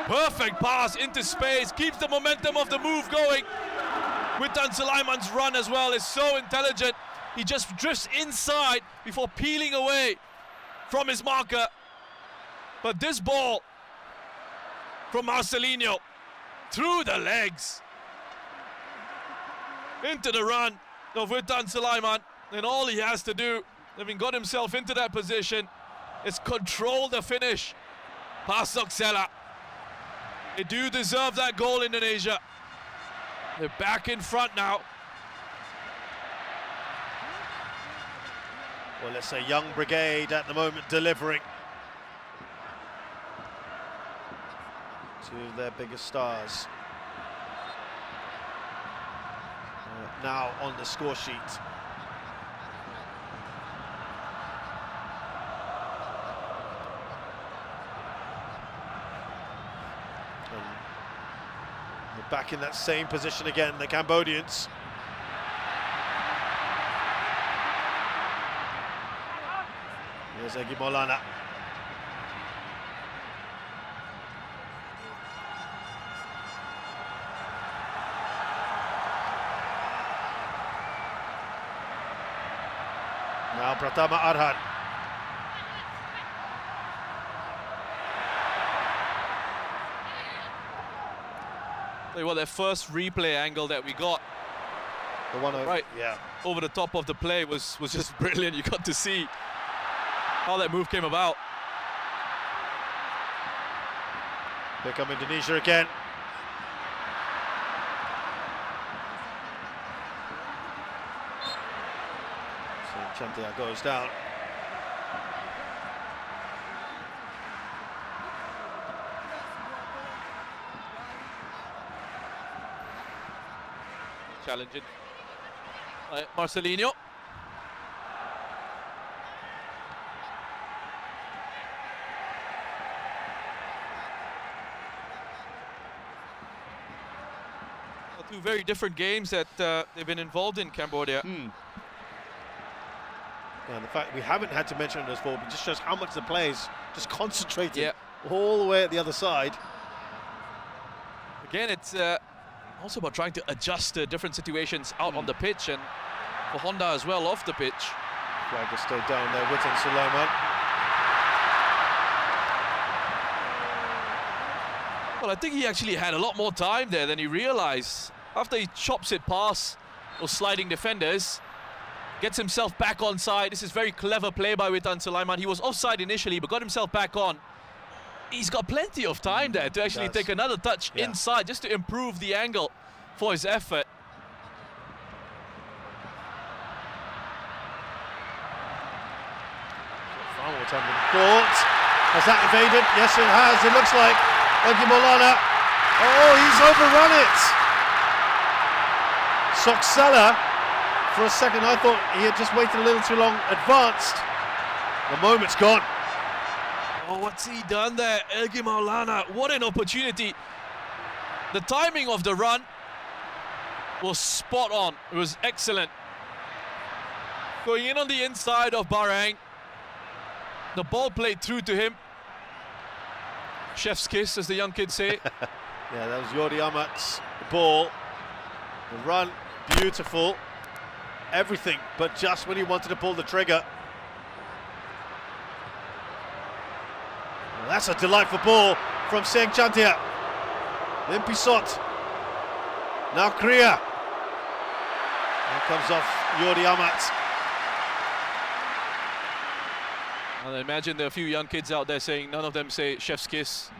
Perfect pass into space. Keeps the momentum of the move going. Witan Sulaiman's run as well is so intelligent. He just drifts inside before peeling away from his marker. But this ball from Marcelinho through the legs into the run of Witan Sulaiman, and all he has to do, having got himself into that position, is control the finish past Soxella. They do deserve that goal, Indonesia. They're back in front now. Well, let's say young brigade at the moment delivering. Two of their biggest stars now on the score sheet. And they're back in that same position again, the Cambodians. Here's Egi Maulana. Now Pratama Arhan. Tell you what, that first replay angle that we got The one over, right yeah. over the top of the play was just brilliant. You got to see how that move came about. Here come Indonesia again. So Chantea goes down. challenge it. Marcelino. Two very different games that they've been involved in, Cambodia. And the fact we haven't had to mention it as forward, but just shows how much the players just concentrated all the way at the other side. Again, it's also about trying to adjust to different situations out on the pitch, and for Honda as well off the pitch. Flagger stayed down there, Witan Sulaiman. Well, I think he actually had a lot more time there than he realized. After he chops it past those sliding defenders, gets himself back on side. This is very clever play by Witan Sulaiman. He was offside initially, but got himself back on. He's got plenty of time there to actually take another touch inside, just to improve the angle for his effort. Far more time than thought. Has that evaded? Yes, it has. It looks like Elgi Maulana. Oh, he's overrun it. Soksela, for a second, I thought he had just waited a little too long, advanced. The moment's gone. Oh, what's he done there? Elgi Maulana, what an opportunity. The timing of the run was spot on. It was excellent. Going in on the inside of Barang. The ball played through to him. Chef's kiss, as the young kids say. Yeah, that was Jordi Amat's ball. The run, beautiful. Everything, but just when he wanted to pull the trigger. Well, that's a delightful ball from Seng Chantia. Limpisot. Now Kriya. That comes off Jordi Amat. I imagine there are a few young kids out there saying, none of them say chef's kiss.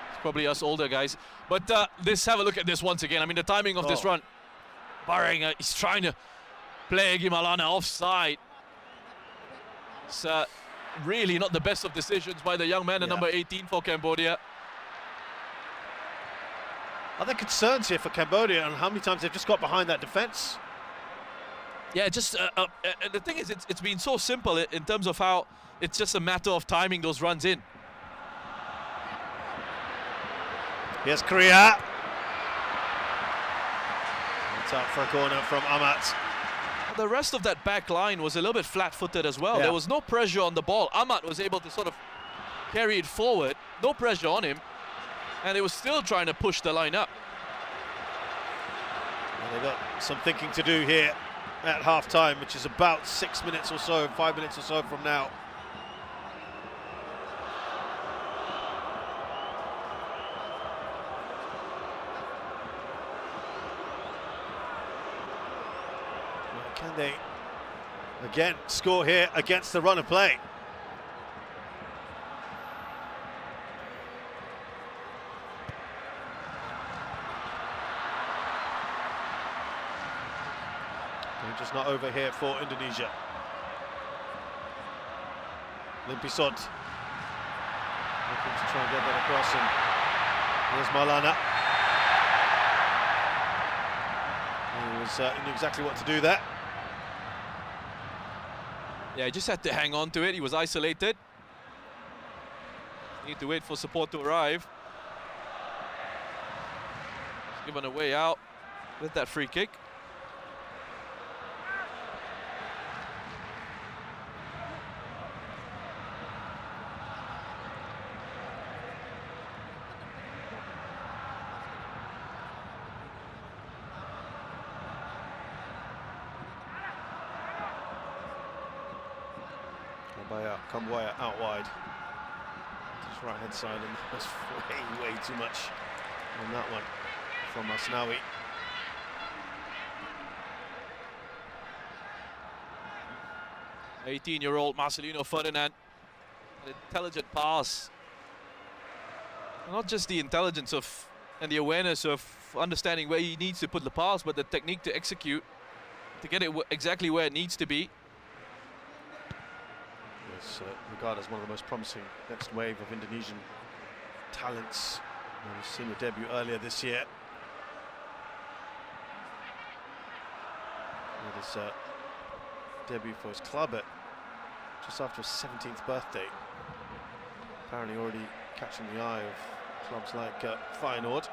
It's probably us older guys. But let's have a look at this once again. I mean, the timing of this run. Barang is trying to play Elgi Maulana offside. It's really not the best of decisions by the young man, at number 18 for Cambodia. Are there concerns here for Cambodia on how many times they've just got behind that defence? Yeah, just the thing is, it's been so simple in terms of how it's just a matter of timing those runs in. Here's Kriya. It's out for a corner from Amat. The rest of that back line was a little bit flat-footed as well. There was no pressure on the ball. Amat was able to sort of carry it forward, no pressure on him, and they were still trying to push the line up. Well, they've got some thinking to do here at half-time, which is about 6 minutes or so, 5 minutes or so from now. Well, can they again score here against the run of play? Just not over here for Indonesia. Limpisot looking to try and get that across, and here's Maulana. He knew exactly what to do there. Yeah, he just had to hang on to it. He was isolated. Need to wait for support to arrive. He's given a way out with that free kick. Cambodia out wide. Just right hand side, and that's way too much on that one from Asnawi. '18-year-old Marcelino Ferdinand, an intelligent pass. Not just the intelligence of and the awareness of understanding where he needs to put the pass, but the technique to execute, to get it exactly where it needs to be. Regarded as one of the most promising next wave of Indonesian talents. His senior debut earlier this year. his debut for his club at just after his 17th birthday. Apparently already catching the eye of clubs like Feyenoord.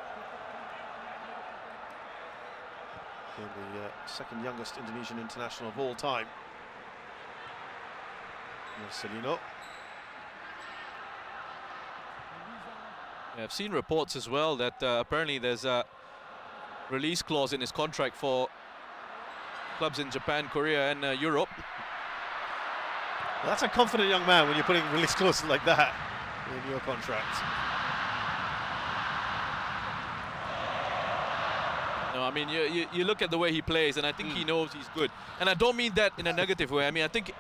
Being the second youngest Indonesian international of all time. Marcelino. Yeah, I've seen reports as well that apparently there's a release clause in his contract for clubs in Japan, Korea and Europe. Well, that's a confident young man when you're putting release clauses like that in your contract. No, I mean, you look at the way he plays, and I think he knows he's good. And I don't mean that in a negative way. I mean, I think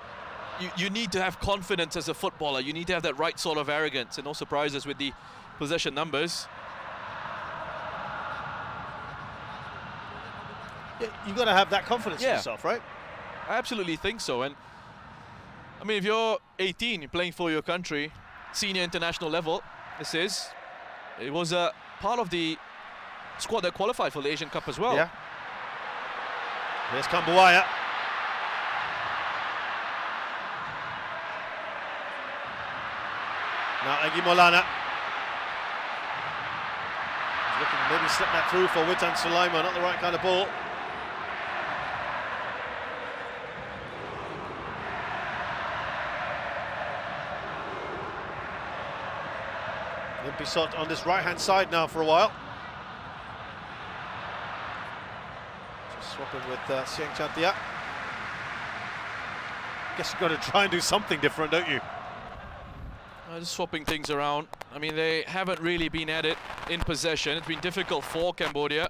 you need to have confidence as a footballer. You need to have that right sort of arrogance, and no surprises with the possession numbers. Yeah, you've got to have that confidence in yourself, right? I absolutely think so. And I mean, if you're 18, you're playing for your country, senior international level, it was a part of the squad that qualified for the Asian Cup as well. Yeah. Here's Cambodia. Now Egi Maulana. He's looking to maybe slip that through for Witan Sulaiman, not the right kind of ball. Limpisot on this right-hand side now for a while. Just swapping with Sieng Chantia. Guess you've got to try and do something different, don't you? Just swapping things around. I mean, they haven't really been at it in possession. It's been difficult for Cambodia.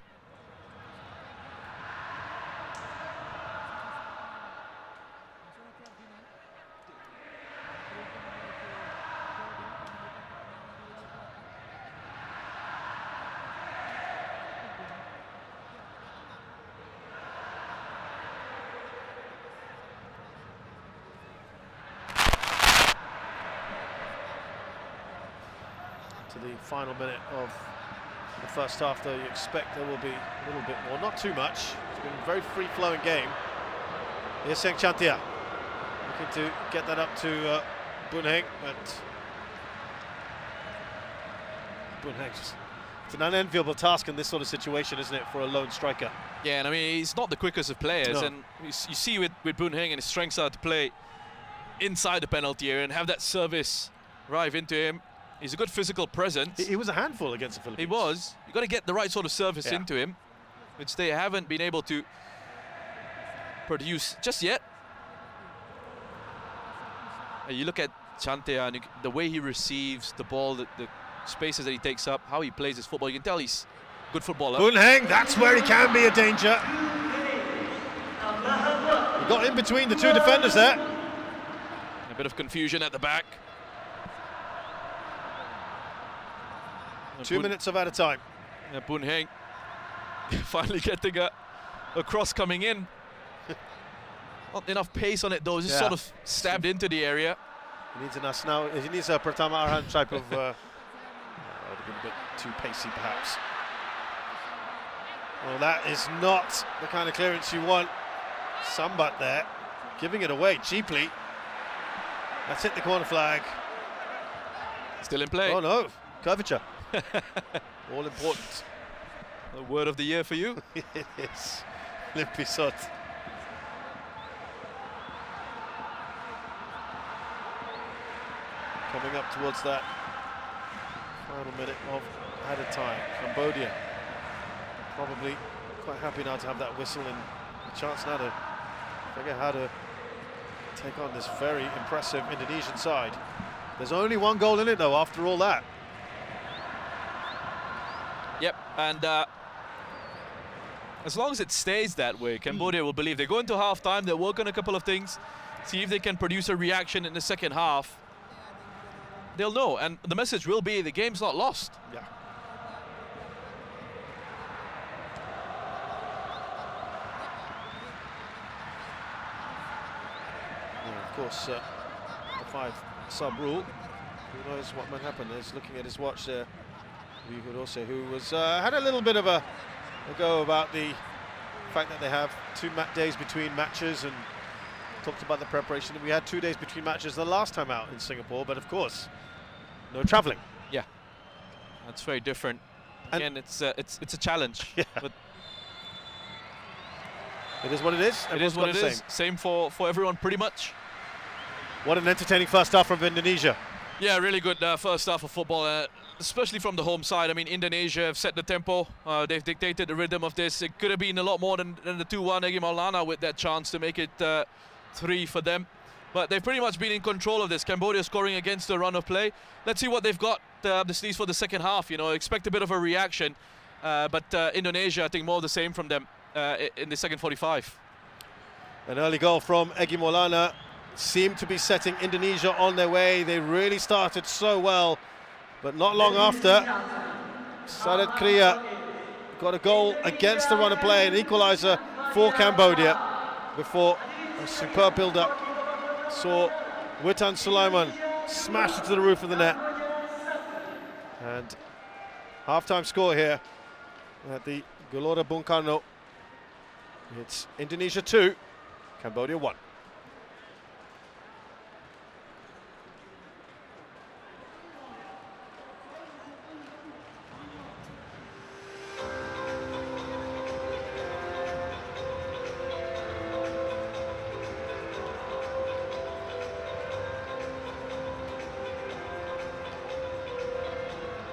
To the final minute of the first half, though, you expect there will be a little bit more, not too much. It's been a very free-flowing game. Here's Sieng Chantia, looking to get that up to Boon Heng, but Boon Heng, it's an unenviable task in this sort of situation, isn't it, for a lone striker? Yeah, and I mean, he's not the quickest of players, No. and you see with Boon Heng and his strengths are to play inside the penalty area and have that service arrive into him. He's a good physical presence. He was a handful against the Philippines. He was. You've got to get the right sort of service into him, which they haven't been able to produce just yet. And you look at Chantea and the way he receives the ball, the spaces that he takes up, how he plays his football. You can tell he's a good footballer. Boon Heng, that's where he can be a danger. He got in between the two defenders there. A bit of confusion at the back. 2 minutes of added time. Boon Heng finally getting a cross coming in. Not enough pace on it though, just sort of stabbed into the area. He needs he needs a Pratama Arhan type of would have been a bit too pacey perhaps. Well, that is not the kind of clearance you want. Sambat there, giving it away cheaply. That's hit the corner flag. Still in play. Oh no, curvature. All important. A word of the year for you. It is. Limpisot. Coming up towards that final minute of added time. Cambodia probably quite happy now to have that whistle and a chance now to figure how to take on this very impressive Indonesian side. There's only one goal in it though after all that. Yep, and as long as it stays that way, Cambodia will believe. They go into half-time, they'll work on a couple of things, see if they can produce a reaction in the second half. They'll know, and the message will be the game's not lost. Yeah. Of course, the 5-sub rule. Who knows what might happen? He's looking at his watch there. Who was had a little bit of a go about the the fact that they have 2 days between matches, and talked about the preparation. We had 2 days between matches the last time out in Singapore, but of course, no travelling. Yeah, that's very different. Again, it's a challenge. Yeah. But it is what it is. it is what it is. Same for everyone, pretty much. What an entertaining first half from Indonesia. Yeah, really good first half of football, especially from the home side. I mean, Indonesia have set the tempo. They've dictated the rhythm of this. It could have been a lot more than the 2-1 Egy Maulana with that chance to make it 3 for them. But they've pretty much been in control of this. Cambodia scoring against the run of play. Let's see what they've got up the sleeves for the second half. You know, expect a bit of a reaction. But Indonesia, I think more of the same from them in the second 45. An early goal from Egy Maulana seemed to be setting Indonesia on their way. They really started so well, but not long after, Sadat Kriya got a goal against the run of play, an equaliser for Cambodia, before a superb build-up saw Witan Sulaiman smash it to the roof of the net. And half-time score here at the Gelora Bung Karno. It's Indonesia 2, Cambodia 1.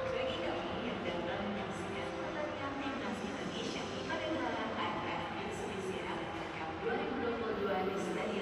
Bagi kamu yang datang menyaksikan pertandingan timnas Indonesia pada gelaran AFF Mitsubishi Electric Cup 2022 di Stadion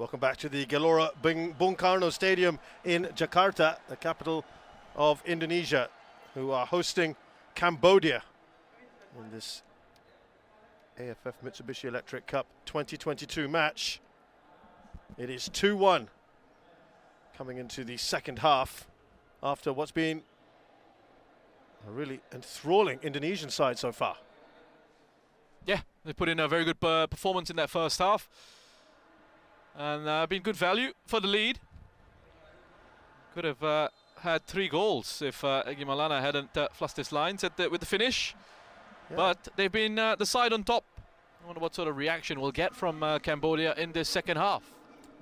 Welcome back to the Gelora Bung Karno Stadium in Jakarta, the capital of Indonesia, who are hosting Cambodia in this AFF Mitsubishi Electric Cup 2022 match. It is 2-1 coming into the second half after what's been a really enthralling Indonesian side so far. Yeah, they put in a very good performance in that first half. And been good value for the lead. Could have had 3 goals if Egy Maulana hadn't flushed his lines with the finish. Yeah. But they've been the side on top. I wonder what sort of reaction we'll get from Cambodia in this second half.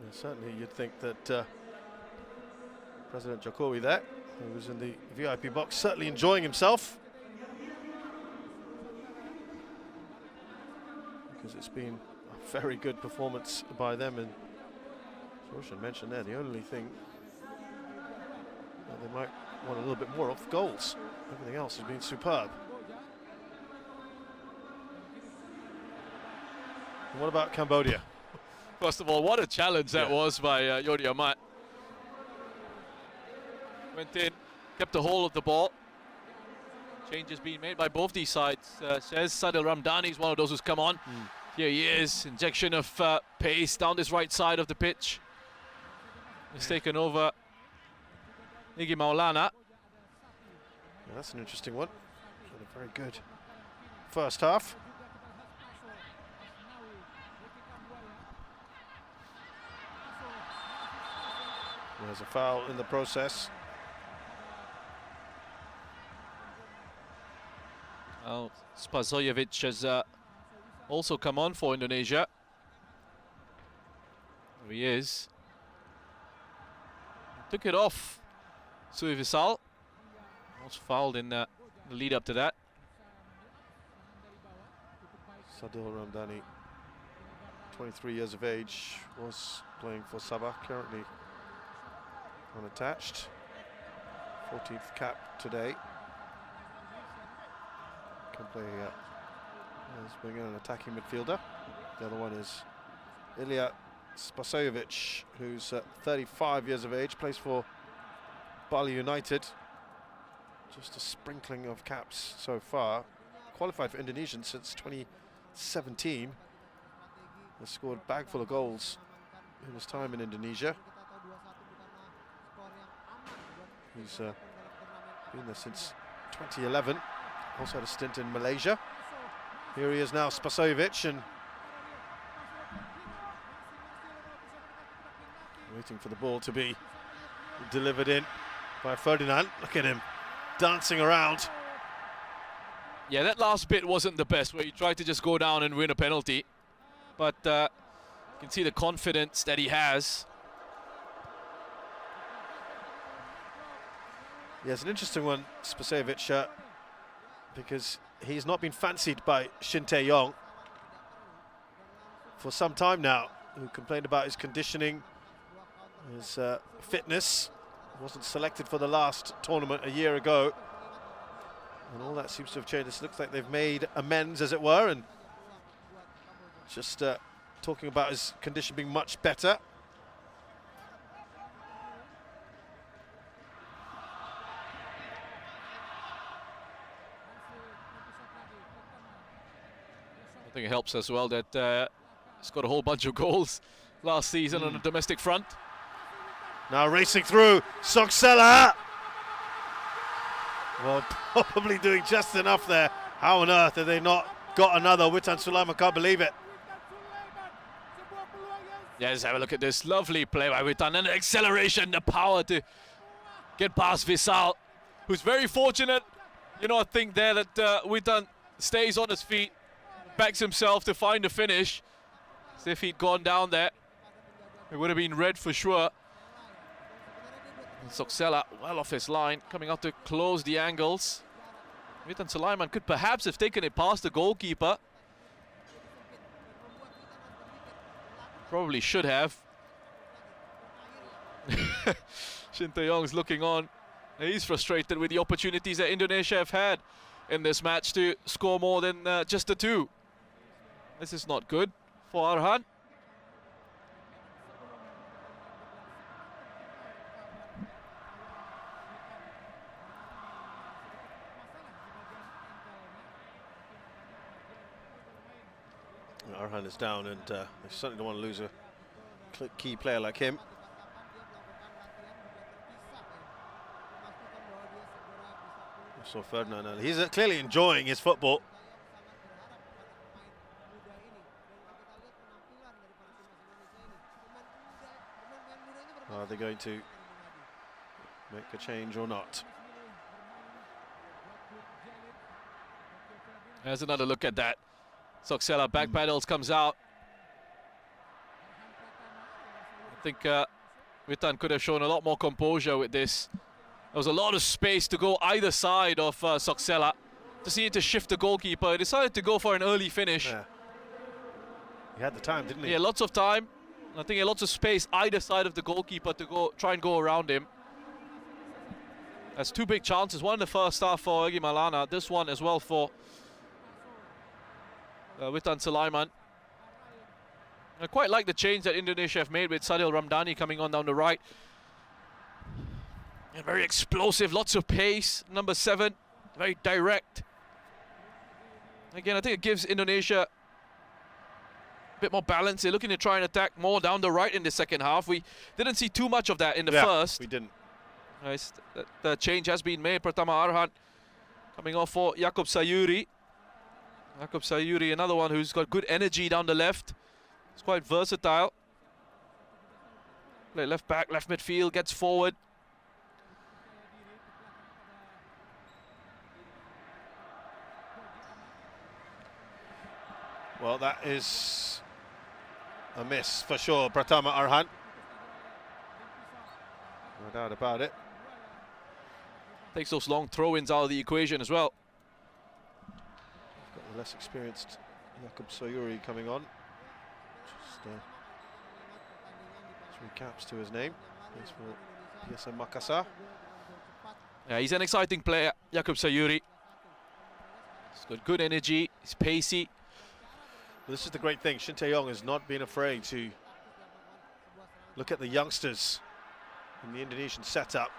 Yeah, certainly you'd think that President Jokowi there, who was in the VIP box, certainly enjoying himself. Because it's been a very good performance by them, and as Roshan mentioned there, the only thing that they might want a little bit more of, goals. Everything else has been superb. And what about Cambodia? First of all, what a challenge that was by Yodi Amat. Went in, kept a hold of the ball. Changes being made by both these sides. Says Sadil Ramdani is one of those who's come on. Here he is, injection of pace down this right side of the pitch. He's taken over Egy Maulana. Yeah, that's an interesting one. Had a very good first half. There's a foul in the process. Well, Spasojevic has also come on for Indonesia. There he is. Took it off Suivisal. Was fouled in the lead up to that. Sadil Ramdani, 23 years of age, was playing for Sabah, currently unattached. 14th cap today. Can play as being an attacking midfielder. The other one is Ilya Spasojevic, who's 35 years of age, plays for Bali United. Just a sprinkling of caps so far. Qualified for Indonesian since 2017. Has scored a bag full of goals in his time in Indonesia. He's been there since 2011. Also had a stint in Malaysia. Here he is now, Spasojevic, and waiting for the ball to be delivered in by Ferdinand. Look at him dancing around. Yeah, that last bit wasn't the best, where he tried to just go down and win a penalty. But you can see the confidence that he has. Yeah, it's an interesting one, Spasojevic, because he's not been fancied by Shin Tae-yong for some time now, who complained about his conditioning, his fitness. Wasn't selected for the last tournament a year ago, and all that seems to have changed. It looks like they've made amends, as it were, and just talking about his condition being much better. I think it helps as well that he's got a whole bunch of goals last season on the domestic front. Now racing through, Soksela! Well, probably doing just enough there. How on earth have they not got another? Witan Sulaiman can't believe it. Yeah, let's have a look at this lovely play by Witan, and the acceleration, the power to get past Visal, who's very fortunate. You know, I think there that Witan stays on his feet, backs himself to find the finish. As if he'd gone down there, it would have been red for sure. And Soksela well off his line, coming out to close the angles. Witan Sulaiman could perhaps have taken it past the goalkeeper. Probably should have. Shin Tae-yong's looking on. He's frustrated with the opportunities that Indonesia have had in this match to score more than just the 2. This is not good for Arhan. Arhan is down, and they certainly don't want to lose a key player like him. So Ferdinand, he's clearly enjoying his football. Are they going to make a change or not? There's another look at that. Soxela back pedals, comes out. I think Witan could have shown a lot more composure with this. There was a lot of space to go either side of Soxela. Just needed to shift the goalkeeper. He decided to go for an early finish. Yeah. He had the time, didn't he? Yeah, lots of time. I think he had lots of space either side of the goalkeeper to try and go around him. That's two big chances. One in the first half for Egy Maulana. This one as well for Witan Sulaiman. I quite like the change that Indonesia have made with Sadil Ramdhani coming on down the right. And very explosive, lots of pace. Number 7, very direct. Again, I think it gives Indonesia a bit more balance. They're looking to try and attack more down the right in the second half. We didn't see too much of that in the first. We didn't. Nice. The change has been made. Pratama Arhan coming off for Yaakob Sayuri. Yaakob Sayuri, another one who's got good energy down the left. It's quite versatile. Play left back, left midfield, gets forward. Well, that is a miss for sure, Pratama Arhan. No doubt about it. Takes those long throw-ins out of the equation as well. Got the less experienced Yaakob Sayuri coming on. Just 3 caps to his name. Plays for PSM Makassar. Yeah, he's an exciting player, Yaakob Sayuri. He's got good energy, he's pacey. Well, this is the great thing. Shin Tae-yong has not been afraid to look at the youngsters in the Indonesian setup.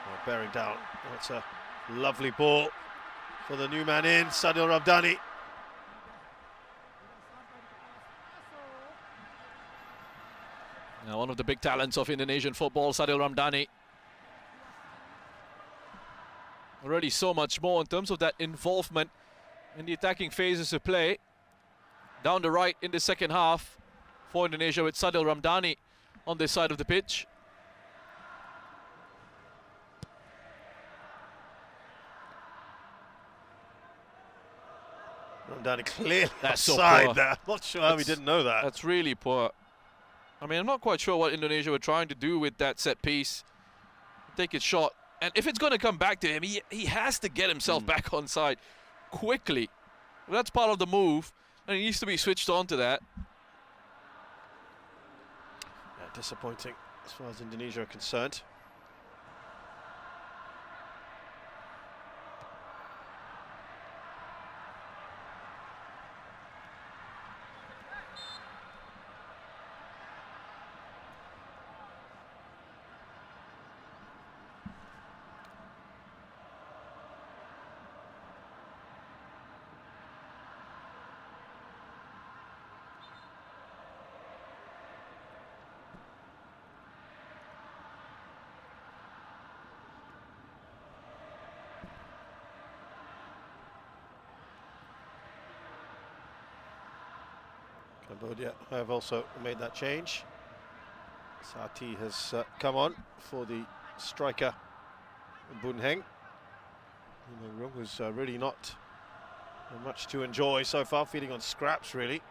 Oh, bearing down. That's a lovely ball for the new man in, Sadil Ramdhani. Now, one of the big talents of Indonesian football, Sadil Ramdhani. Already so much more in terms of that involvement in the attacking phases of play. Down the right in the second half for Indonesia with Sadil Ramdhani on this side of the pitch. Ramdhani clearly That's offside so poor. there. Not sure how we didn't know that. That's really poor. I mean, I'm not quite sure what Indonesia were trying to do with that set piece. Take his shot. And if it's going to come back to him, he has to get himself back on side quickly. Well, that's part of the move, and he needs to be switched on to that. Yeah, disappointing as far as Indonesia are concerned. Cambodia have also made that change. Sati has come on for the striker Boon Heng, who's really not much to enjoy so far, feeding on scraps really.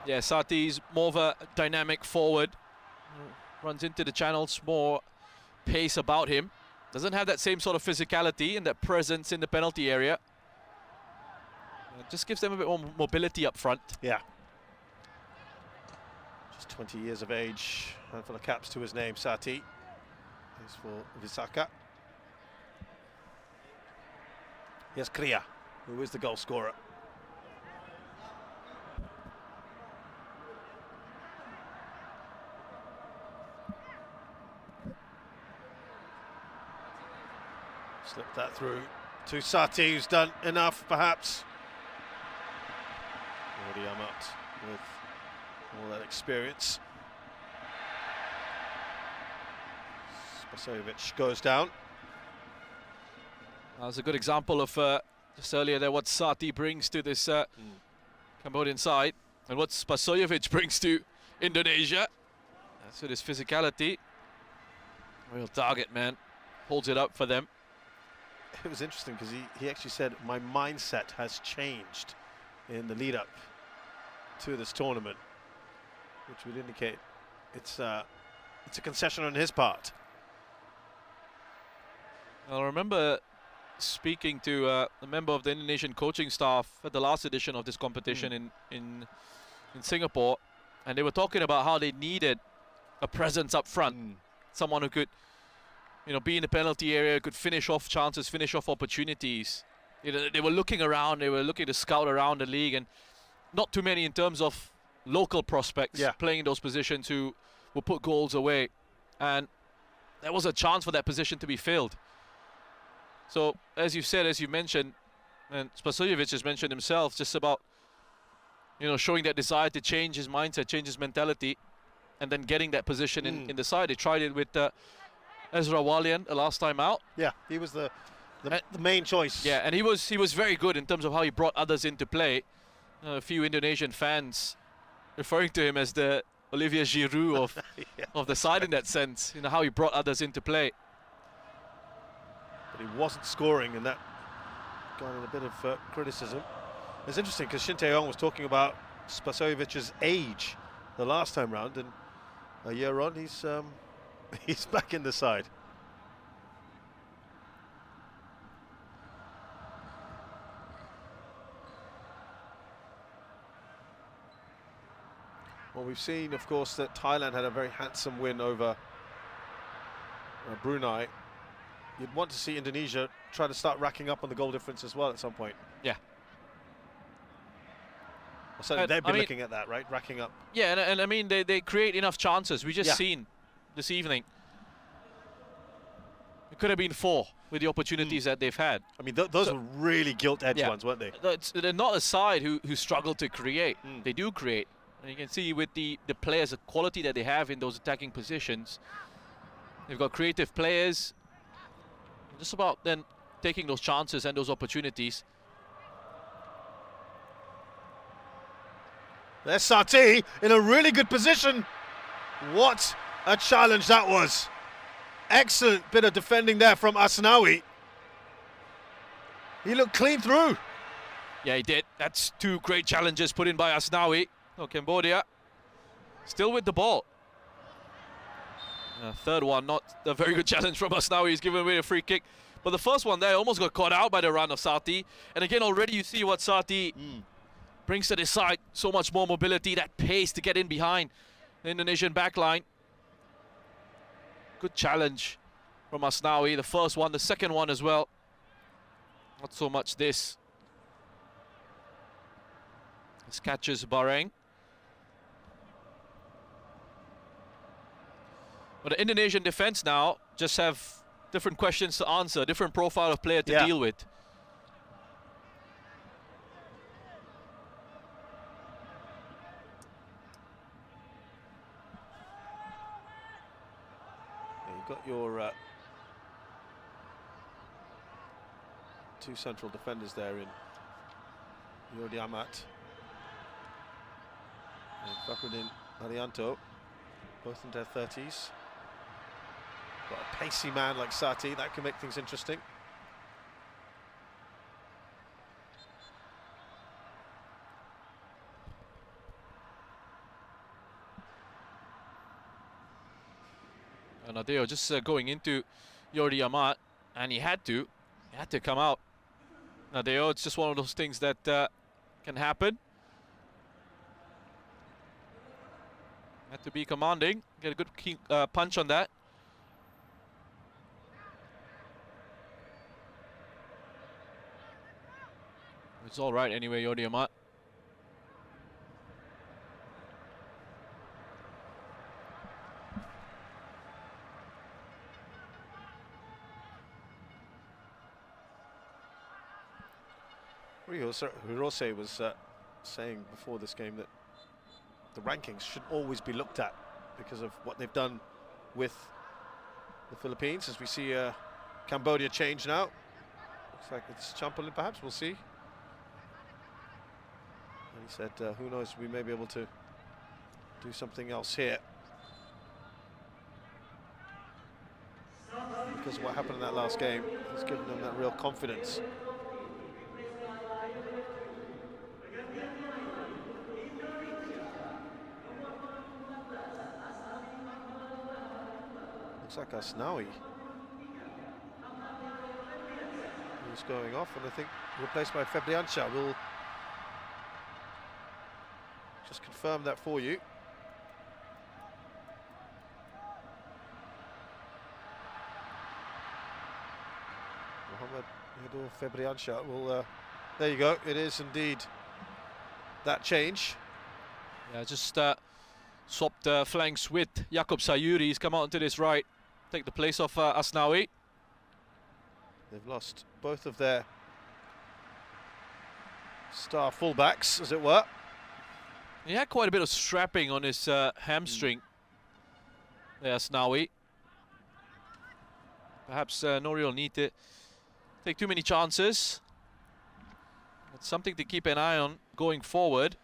Yeah, Sati's more of a dynamic forward. Runs into the channels, more pace about him. Doesn't have that same sort of physicality and that presence in the penalty area. It just gives them a bit more mobility up front. Yeah. Just 20 years of age, handful of caps to his name, Sati. Plays for Visaka. Here's Kriya, who is the goal scorer. Slipped That through to Sati, who's done enough, perhaps. Already Amat with all that experience. Spasojevic goes down. That was a good example of just earlier there what Sati brings to this Cambodian side and what Spasojevic brings to Indonesia. That's with his physicality. Real target man. Holds it up for them. It was interesting because he actually said, my mindset has changed in the lead up to this tournament, which would indicate it's a concession on his part. I remember speaking to a member of the Indonesian coaching staff at the last edition of this competition in Singapore, and they were talking about how they needed a presence up front, someone who could, you know, be in the penalty area, could finish off chances, finish off opportunities. You know, they were looking around, they were looking to scout around the league, and not too many in terms of local prospects playing in those positions who will put goals away. And there was a chance for that position to be filled. So, as you said, as you mentioned, and Spasojevic has mentioned himself, just about, you know, showing that desire to change his mindset, change his mentality, and then getting that position in the side. They tried it with Ezra Walian the last time out. Yeah, he was the main choice. Yeah, and he was very good in terms of how he brought others into play. A few Indonesian fans referring to him as the Olivier Giroud of of the side in that sense. You know, how he brought others into play. But he wasn't scoring, and that got in a bit of criticism. It's interesting because Shin Tae-yong was talking about Spasojevic's age the last time round, and a year on, he's back in the side. Well, we've seen, of course, that Thailand had a very handsome win over Brunei. You'd want to see Indonesia try to start racking up on the goal difference as well at some point. Yeah. So they've been looking at that, right? Racking up. Yeah, and I mean, they create enough chances. We just seen this evening. It could have been 4 with the opportunities that they've had. I mean, those were really gilt-edged ones, weren't they? They're not a side who struggle to create. They do create. And you can see with the players, the quality that they have in those attacking positions. They've got creative players. Just about then taking those chances and those opportunities. There's Sati in a really good position. What a challenge that was. Excellent bit of defending there from Asnawi. He looked clean through. Yeah, he did. That's 2 great challenges put in by Asnawi. Oh, Cambodia still with the ball. Third one, not a very good challenge from Asnawi. He's given away a free kick. But the first one there almost got caught out by the run of Sati. And again, already you see what Sati brings to this side. So much more mobility, that pace to get in behind the Indonesian backline. Good challenge from Asnawi. The first one, the second one as well. Not so much this. This catches Bahrain. But the Indonesian defense now just have different questions to answer, different profile of player to deal with. You've got your 2 central defenders there in Jordi Amat and Fakhruddin Arianto, both in their 30s. Got a pacey man like Sati, that can make things interesting. And Adeo just going into Jordi Amat, and he had to come out. Adeo, it's just one of those things that can happen. Had to be commanding, get a good punch on that. It's all right anyway, Jordi Amat. Hirose was saying before this game that the rankings should always be looked at because of what they've done with the Philippines. As we see Cambodia change now. Looks like it's Champolin perhaps, we'll see. And he said, who knows, we may be able to do something else here. Because of what happened in that last game, it's given them that real confidence. Looks like Asnawi is going off, and I think replaced by Febriancha. We'll just confirm that for you. Mohamed Febriancha will, there you go, it is indeed that change. Yeah, just swapped flanks with Jakob Sayuri. He's come out into this right, take the place of Asnawi. They've lost both of their star fullbacks, as it were. He had quite a bit of strapping on his hamstring. There's Asnawi. Perhaps Nori will need to take too many chances. It's something to keep an eye on going forward.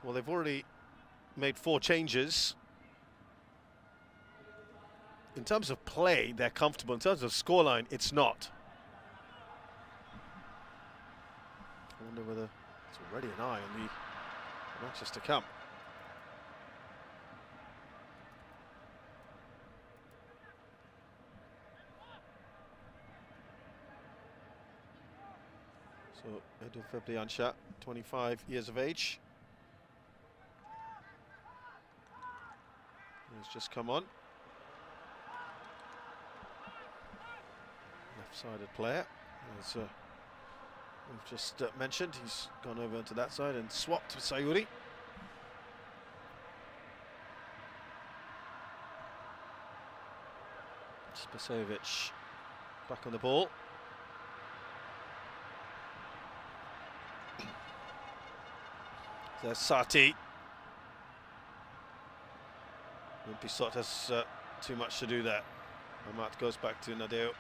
Well, they've already made 4 changes. In terms of play, they're comfortable. In terms of scoreline, it's not. I wonder whether it's already an eye on the matches to come. So, Edu Febriancha, 25 years of age. He's just come on. Left-sided player, as we've just mentioned. He's gone over to that side and swapped with Sayuri. Spasovic back on the ball. There's Sati. Limpisot has too much to do there. Amat goes back to Nadeo.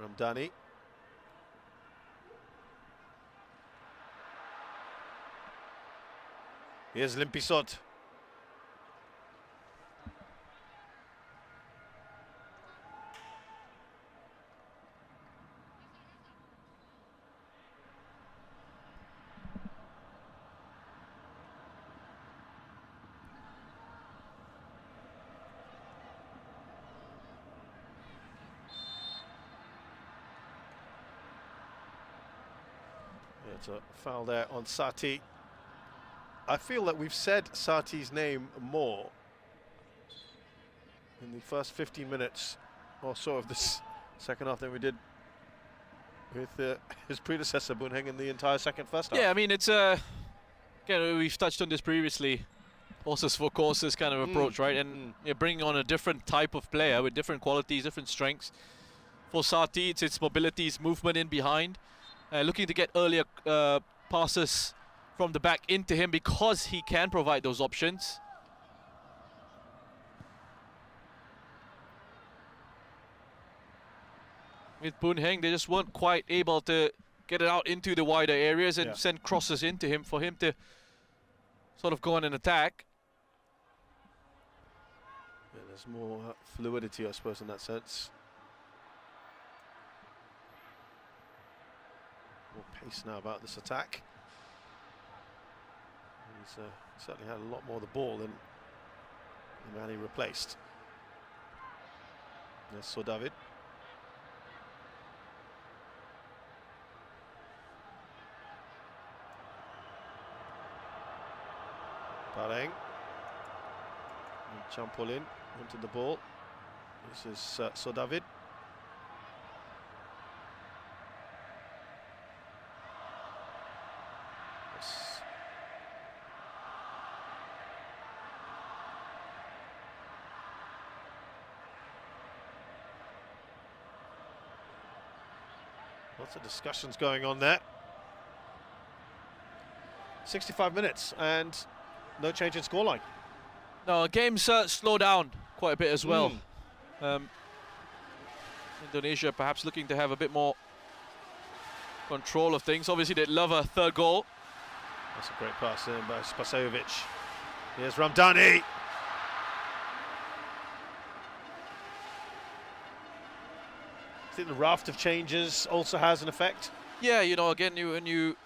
Ramdani. Here's Limpisot. It's a foul there on Sati. I feel that we've said Sati's name more in the first 15 minutes or so of this second half than we did with his predecessor Bunheng in the entire first half. Yeah, I mean, it's again, we've touched on this previously, horses for courses kind of approach, right? And you're bringing on a different type of player with different qualities, different strengths. For Sati, it's its mobility, its movement in behind. Looking to get earlier passes from the back into him because he can provide those options. With Bunheng, they just weren't quite able to get it out into the wider areas and send crosses into him for him to sort of go on an attack. Yeah, there's more fluidity, I suppose, in that sense. More pace now about this attack. He's certainly had a lot more of the ball than the man he replaced. There's So David. Pareng. And Champolin onto the ball. This is So David. Lots of discussions going on there. 65 minutes and no change in scoreline. No, games slow down quite a bit as well. Indonesia perhaps looking to have a bit more control of things. Obviously, they'd love a third goal. That's a great pass in by Spasojevic. Here's Ramdani. I think the raft of changes also has an effect. Yeah, you know, again, when you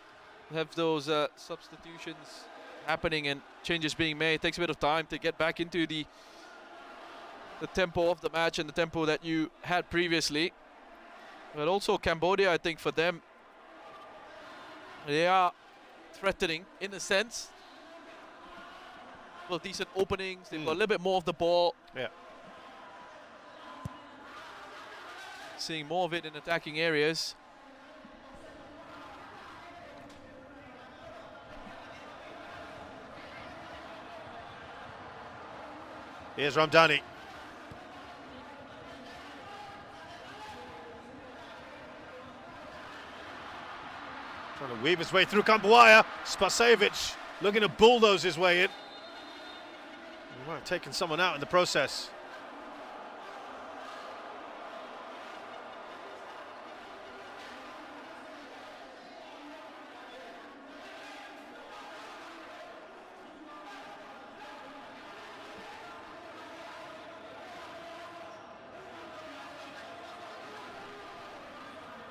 have those substitutions happening and changes being made, it takes a bit of time to get back into the tempo of the match and the tempo that you had previously. But also Cambodia, I think for them, they are threatening in a sense. Well, decent openings, they've got a little bit more of the ball. Yeah. Seeing more of it in attacking areas. Here's Ramdani. Trying to weave his way through Cambodia. Spasojevic looking to bulldoze his way in. He might have taken someone out in the process.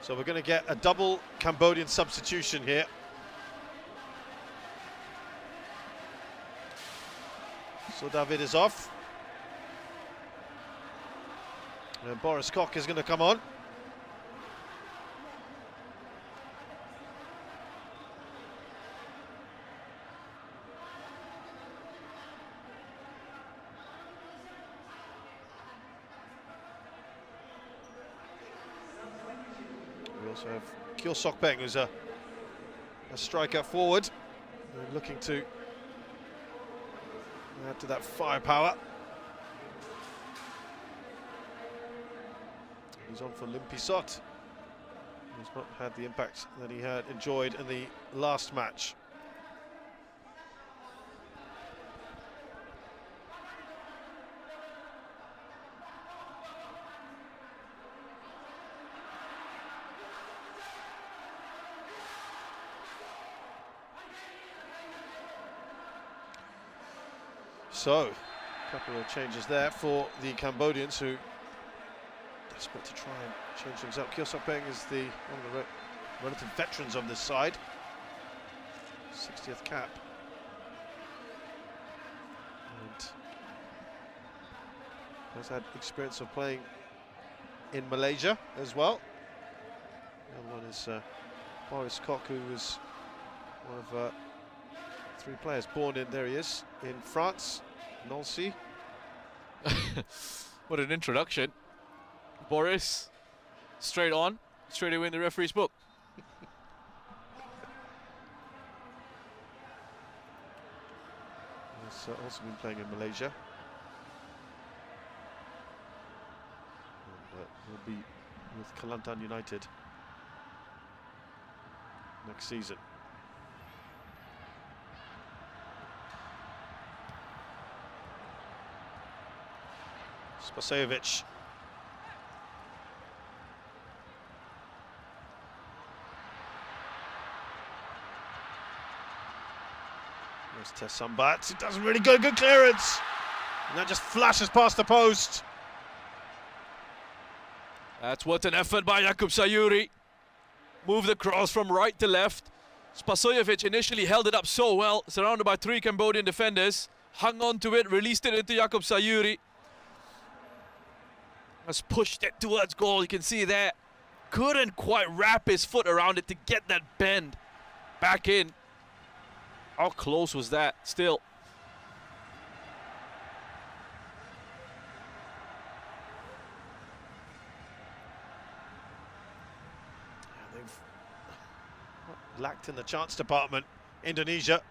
So we're going to get a double Cambodian substitution here. So David is off. And Boris Koch is going to come on. We also have Kyo Sok-peng, who's a striker forward, looking to add to that firepower. He's on for Limpisot. He's not had the impact that he had enjoyed in the last match. So, a couple of changes there for the Cambodians, who desperate to try and change things up. Kyo Sok-peng is one of the relative veterans of this side. 60th cap. And has had experience of playing in Malaysia as well. The other one is Boris Koch, who was one of 3 players born in, there he is, in France, Nancy. What an introduction. Boris, straight on, straight away in the referee's book. He's also been playing in Malaysia. And will be with Kelantan United next season. Spasojevic. There's Tessambat. It doesn't really go, good clearance. And that just flashes past the post. That's what an effort by Jakub Sayuri. Moved the cross from right to left. Spasojevic initially held it up so well, surrounded by 3 Cambodian defenders. Hung on to it, released it into Jakub Sayuri. Has pushed it towards goal, you can see there. Couldn't quite wrap his foot around it to get that bend back in. How close was that still? Yeah, they've lacked in the chance department, Indonesia.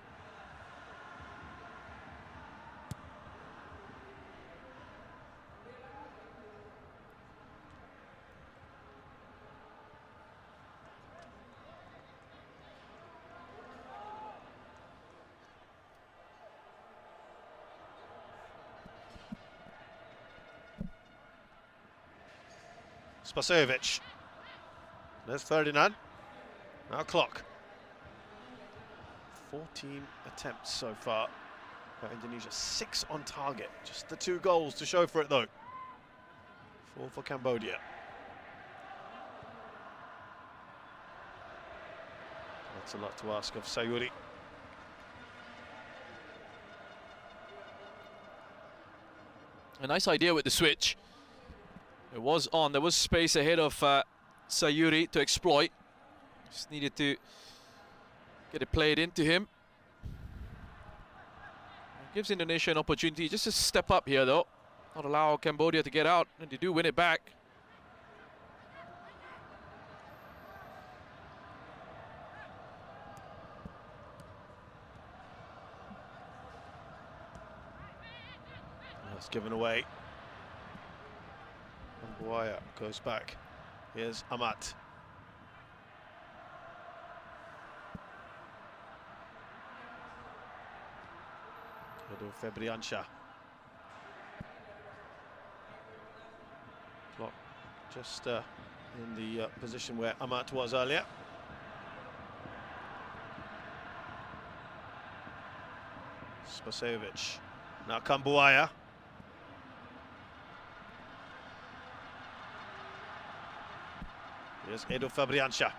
Spasojevic. There's Ferdinand. Now clock. 14 attempts so far by Indonesia. 6 on target. Just the 2 goals to show for it though. 4 for Cambodia. That's a lot to ask of Sayuri. A nice idea with the switch. It was on. There was space ahead of Sayuri to exploit. Just needed to get it played into him. It gives Indonesia an opportunity just to step up here though. Not allow Cambodia to get out, and they do win it back. That's given away. Cambodia goes back. Here's Amat. Febriansha. Clock just in the position where Amat was earlier. Spasojevic. Now Cambodia. Here's Edo Fabriansha.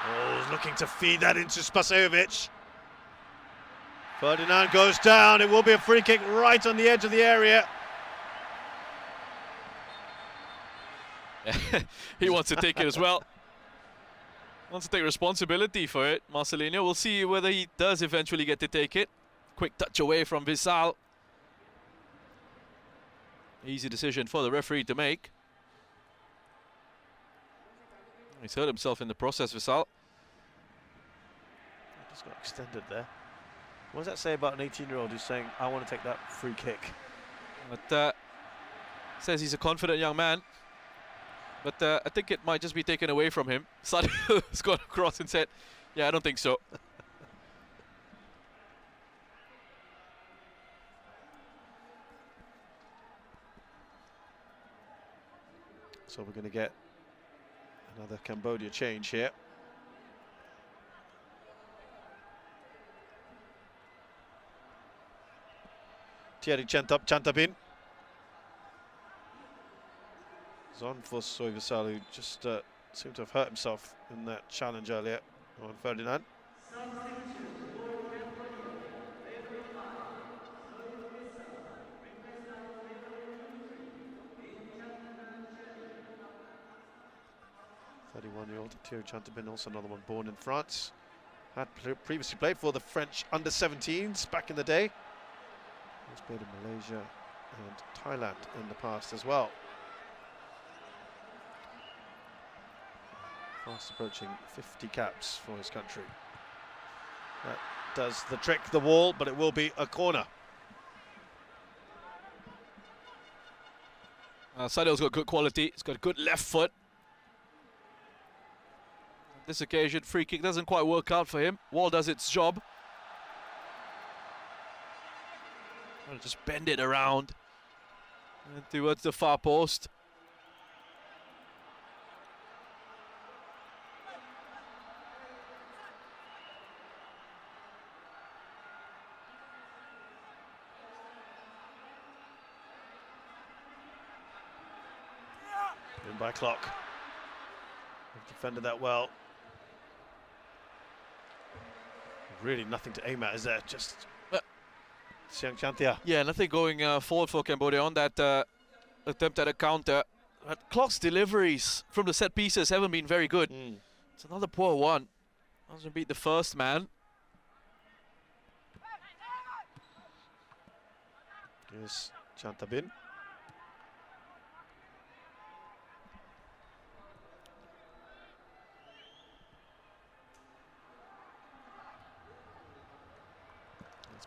Oh, he's looking to feed that into Spasojevic. Ferdinand goes down. It will be a free kick right on the edge of the area. He wants to take it as well. Wants to take responsibility for it, Marcelino. We'll see whether he does eventually get to take it. Quick touch away from Visal. Easy decision for the referee to make. He's hurt himself in the process, Visal. Just got extended there. What does that say about an 18-year-old who's saying, I want to take that free kick? But says he's a confident young man. But I think it might just be taken away from him. Sadio's gone across and said, yeah, I don't think so. So we're going to get another Cambodia change here. Thierry Chantabin. It's on for Soyvisal, who just seemed to have hurt himself in that challenge earlier on Ferdinand. Thierry Chantabin, also another one born in France. Had previously played for the French under-17s back in the day. He's played in Malaysia and Thailand in the past as well. Fast approaching 50 caps for his country. That does the trick, the wall, but it will be a corner. Sadio's got good quality. He's got a good left foot. This occasion, free kick doesn't quite work out for him. Wall does its job. I'll just bend it around and towards the far post. In by clock. Defended that well. Really nothing to aim at, is there? Just Siang Chantia. Yeah, nothing going forward for Cambodia on that attempt at a counter. Clock's deliveries from the set pieces haven't been very good. It's another poor one. Doesn't beat the first man. Here's Chantabin.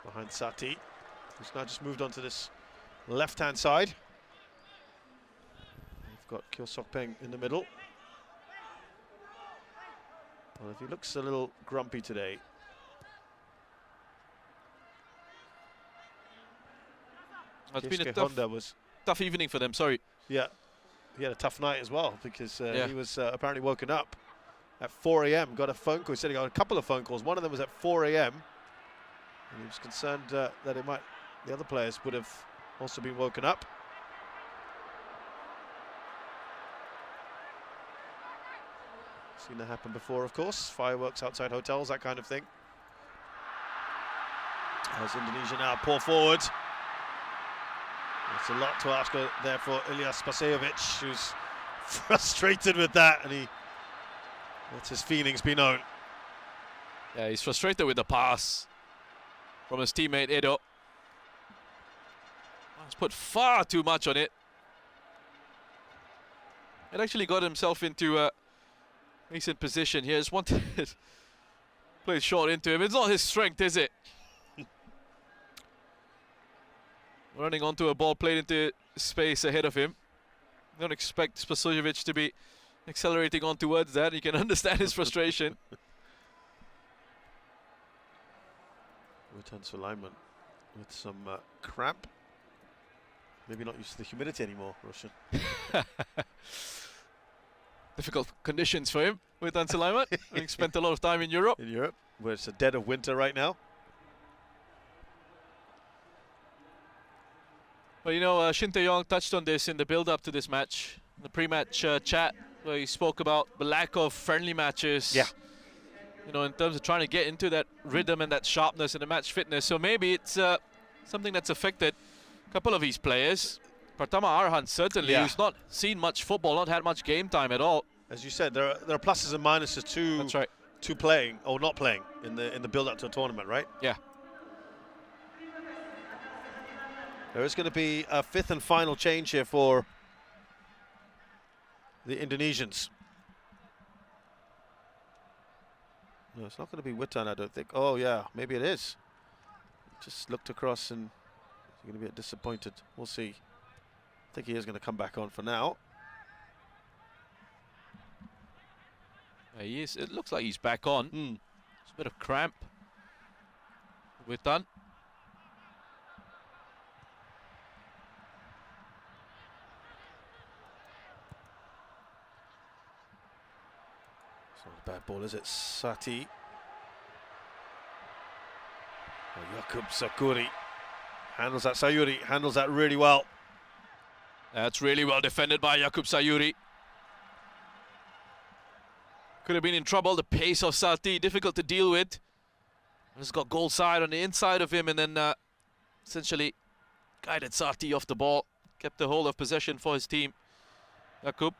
Behind Sati, who's now just moved on to this left-hand side. We've got Kyo Sok Peng in the middle. Well, if he looks a little grumpy today. It's been a Keisuke tough, Honda was tough evening for them, sorry. Yeah, he had a tough night as well because Yeah. he was apparently woken up at 4 a.m. Got a phone call. He said he got a couple of phone calls. One of them was at 4 a.m. and he was concerned that the other players would have also been woken up. Seen that happen before, of course. Fireworks outside hotels, that kind of thing. As Indonesia now pour forward. It's a lot to ask there for Ilyas Spasejovic, who's frustrated with that, and he lets his feelings be known. Yeah, he's frustrated with the pass from his teammate Edo. He's put far too much on it. It actually got himself into a decent position here. Just wanted to play short into him. It's not his strength, is it? Running onto a ball played into space ahead of him. Don't expect Spasojevic to be accelerating on towards that. You can understand his frustration. Returns to alignment with some cramp. Maybe not used to the humidity anymore, Roshan. Difficult conditions for him with Anselaiman. Having spent a lot of time in Europe. In Europe, where it's a dead of winter right now. Well, you know, Shin Tae-yong touched on this in the build-up to this match, the pre-match chat, where he spoke about the lack of friendly matches. Yeah. You know, in terms of trying to get into that rhythm and that sharpness and the match fitness. So maybe it's something that's affected a couple of these players. Pratama Arhan certainly, who's not seen much football, not had much game time at all. As you said, there are pluses and minuses to That's right. to playing or not playing in the build-up to a tournament, right? Yeah. There is going to be a fifth and final change here for the Indonesians. No, it's not going to be Witan, I don't think. Oh, yeah, maybe it is. Just looked across and he's going to be a bit disappointed. We'll see. I think he is going to come back on for now. Yeah, he is. It looks like he's back on. It's a bit of cramp. Witan. It's not a bad ball, is it? Sati. Oh, Jakub Sakuri handles that. Sayuri handles that really well. That's really well defended by Jakub Sayuri. Could have been in trouble. The pace of Sati, difficult to deal with. He's got goal side on the inside of him and then essentially guided Sati off the ball. Kept the hold of possession for his team. Jakub.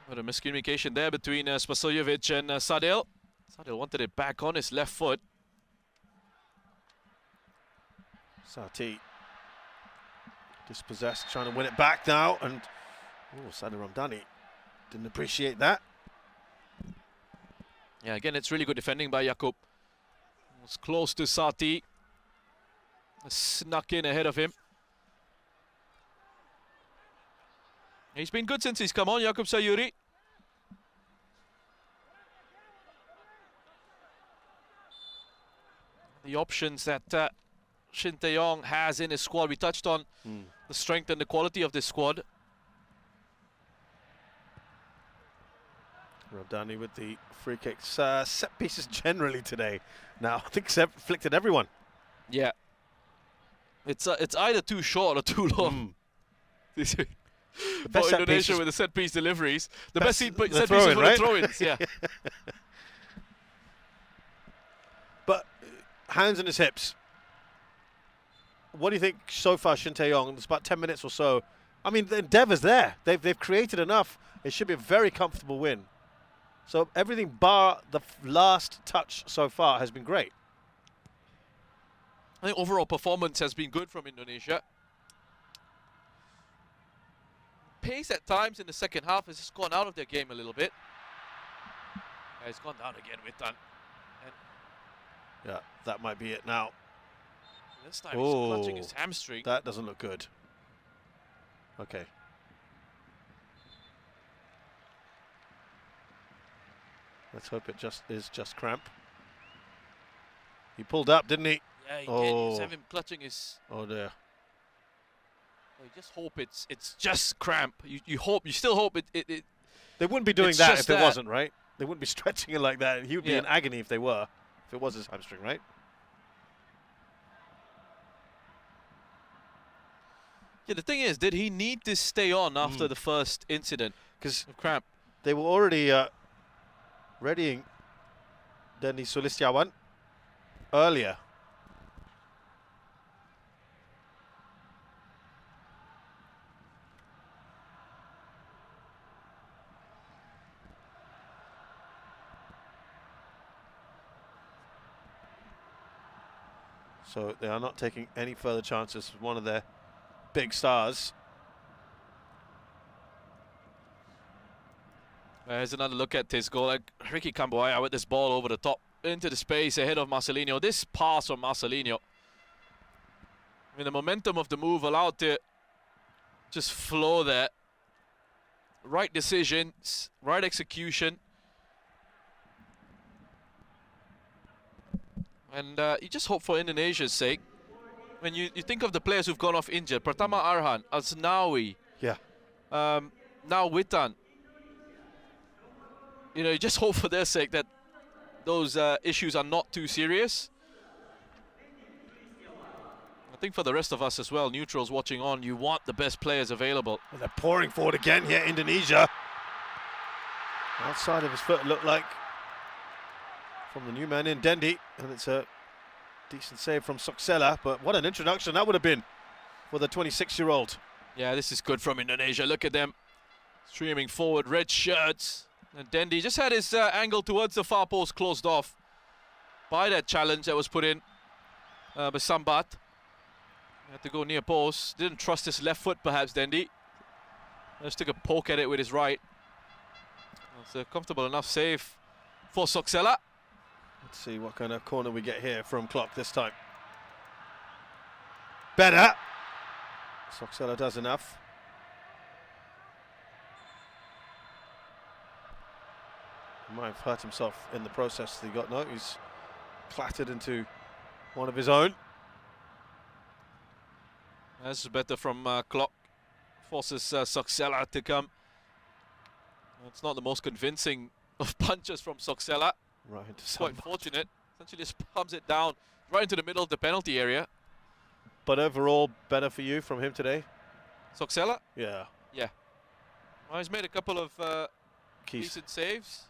What a miscommunication there between Spasojevic and Sadel. Sadel wanted it back on his left foot. Sati dispossessed, trying to win it back now, and Sadel Ramdani didn't appreciate that. Yeah, again, it's really good defending by Jakub. Was close to Sati. Snuck in ahead of him. He's been good since he's come on, Jakub Sayuri. The options that Shin Tae-yong has in his squad, we touched on the strength and the quality of this squad. Ramdani with the free kicks. Set pieces generally today. Now, I think Seb flicked at everyone. Yeah. It's either too short or too long. For Indonesia with the set piece deliveries. The best set pieces were the throw-ins, yeah. But hands in his hips. What do you think so far, Shin Tae-yong? It's about 10 minutes or so. I mean, the endeavour's there. They've created enough. It should be a very comfortable win. So everything bar the last touch so far has been great. I think overall performance has been good from Indonesia. Pace at times in the second half has just gone out of their game a little bit. Yeah, it's gone down again with Tan. Yeah, that might be it now. This time he's clutching his hamstring. That doesn't look good. Okay. Let's hope it is just cramp. He pulled up, didn't he? Yeah, he did. You just have him clutching his. Oh dear. You just hope it's just cramp. You still hope it. They wouldn't be doing it's that just if it wasn't, right? They wouldn't be stretching it like that. He would be in agony if they were. If it was his hamstring, right? Yeah, the thing is, did he need to stay on after the first incident? Because cramp. they were already readying Denny Sulistiawan earlier. So they are not taking any further chances with one of their big stars. Here's another look at this goal. Like Ricky Cambodia with this ball over the top into the space ahead of Marcelinho. This pass from Marcelinho. I mean, the momentum of the move allowed to just flow there. Right decisions, right execution. And you just hope for Indonesia's sake. When you think of the players who've gone off injured, Pratama Arhan, Asnawi, now Witan. You know, you just hope for their sake that those issues are not too serious. I think for the rest of us as well, neutrals watching on, you want the best players available. Well, they're pouring forward again here, Indonesia. Outside of his foot, looked like from the new man in Dendi, and it's a decent save from Soksela, but what an introduction that would have been for the 26-year-old. Yeah, this is good from Indonesia. Look at them streaming forward, red shirts. And Dendi just had his angle towards the far post closed off by that challenge that was put in by Sambat. Had to go near post. Didn't trust his left foot, perhaps, Dendi. Just took a poke at it with his right. It's a comfortable enough save for Soksela. Let's see what kind of corner we get here from Clock this time. Better. Soksela does enough. He might have hurt himself in the process. He got no. He's clattered into one of his own. That's better from Clock. Forces Soksela to come. It's not the most convincing of punches from Soksela. Right into Quite fortunate. Essentially just palms it down right into the middle of the penalty area. But overall, better for you from him today? Soksela? Yeah. Yeah. Well, he's made a couple of decent saves.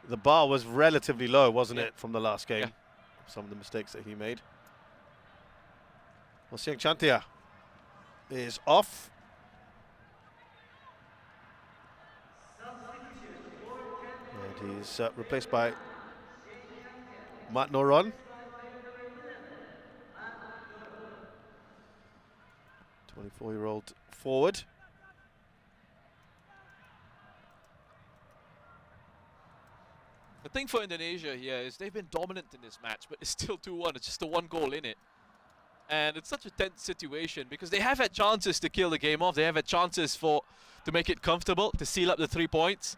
The bar was relatively low, wasn't it, from the last game? Yeah. Some of the mistakes that he made. Well, Siang Chantia is off. And he's replaced by Mat Noron. 24-year-old forward. The thing for Indonesia here is they've been dominant in this match, but it's still 2-1. It's just a one goal in it. And it's such a tense situation because they have had chances to kill the game off. They have had chances to make it comfortable, to seal up the 3 points.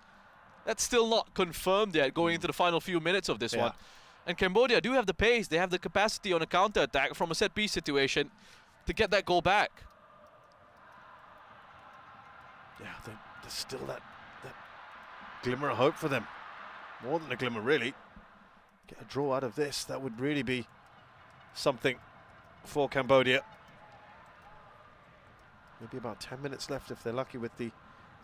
That's still not confirmed yet going into the final few minutes of this one. And Cambodia do have the pace. They have the capacity on a counter-attack from a set-piece situation to get that goal back. Yeah, there's still that glimmer of hope for them. More than a glimmer, really. Get a draw out of this. That would really be something for Cambodia. Maybe about 10 minutes left if they're lucky with the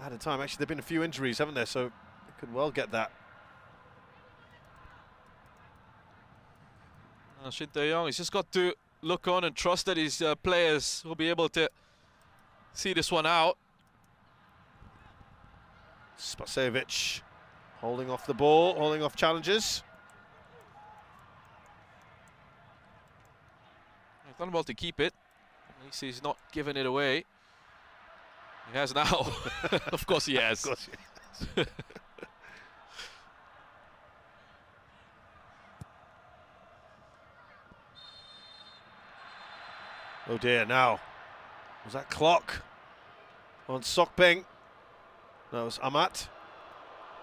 added time. Actually, there have been a few injuries, haven't there? So they could well get that. Shin Tae-yong, he's just got to look on and trust that his players will be able to see this one out. Spasevic holding off the ball, holding off challenges. He's done well to keep it. At least he's not giving it away. He has now. Of course he has. Of course he has. Oh dear, now. Was that clock on Sokpeng? No, it was Amat,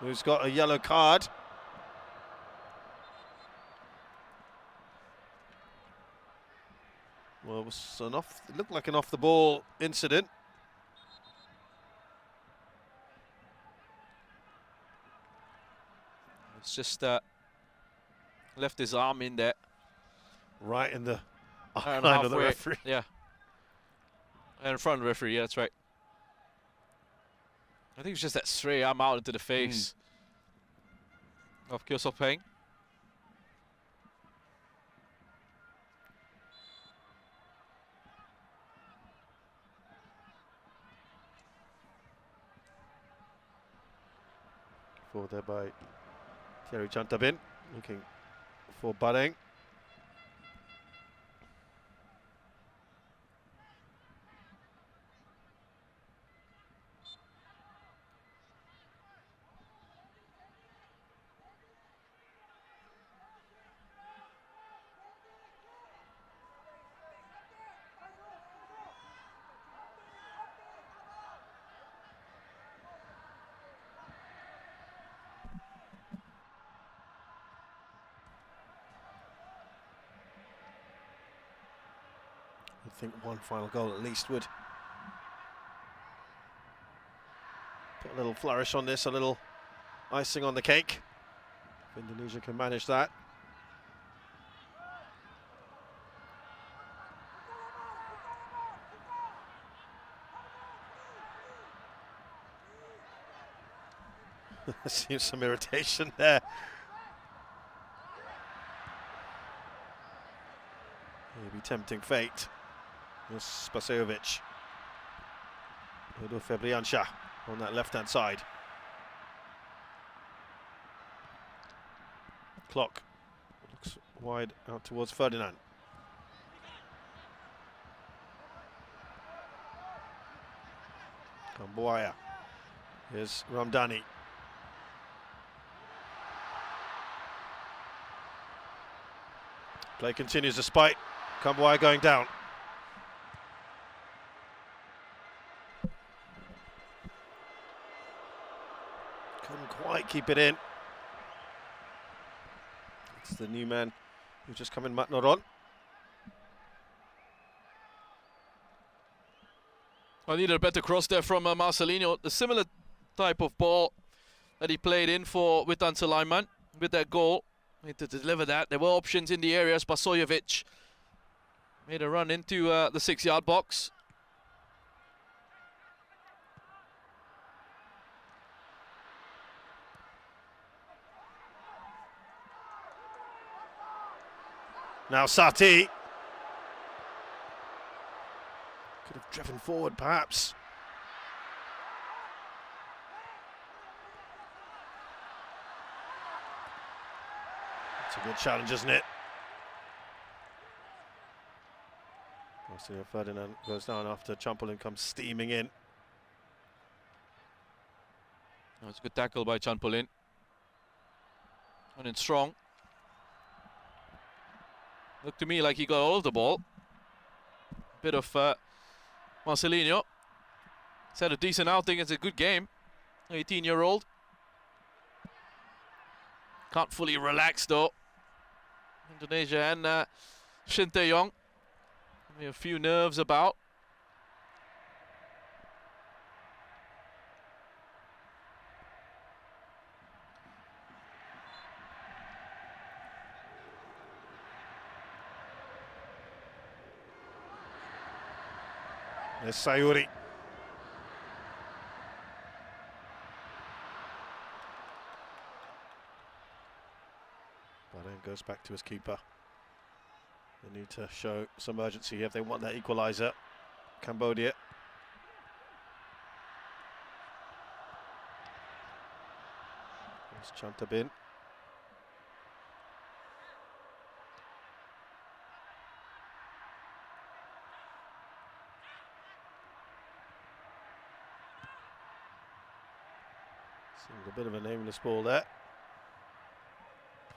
who's got a yellow card. Well, it was it looked like an off-the-ball incident. It's just left his arm in there. Right in the And line of the halfway, referee. Yeah. And in front of the referee, yeah, that's right. I think it's just that stray arm out into the face of Kyo Sok-peng. Forward there by Thierry Chantabin, looking for Bareng. I think one final goal at least would put a little flourish on this, a little icing on the cake. If Indonesia can manage that. Seems some irritation there. Maybe tempting fate. Yes, Spasejovic. Edo Febriansha on that left-hand side. Clock looks wide out towards Ferdinand. Cambodia. Here's Ramdani. Play continues despite Cambodia going down. Couldn't quite keep it in. It's the new man who's just come in, Matt Noron. I needed a better cross there from Marcelino. The similar type of ball that he played in for Witan Sulaiman with that goal. Need to deliver that. There were options in the area. Spasojevic made a run into the 6-yard box. Now Sati. Could have driven forward perhaps. It's a good challenge, isn't it? Marcelo Ferdinand goes down after Champolin comes steaming in. That was a good tackle by Chanpolin. And in strong. Looked to me like he got all of the ball. Bit of Marcelino. He's had a decent outing. It's a good game. 18-year-old. Can't fully relax though. Indonesia and Shin Tae-yong. A few nerves about. There's Sayuri. Bareng goes back to his keeper. They need to show some urgency if they want that equaliser. Cambodia. There's Chantabin. Seems a bit of a nameless ball there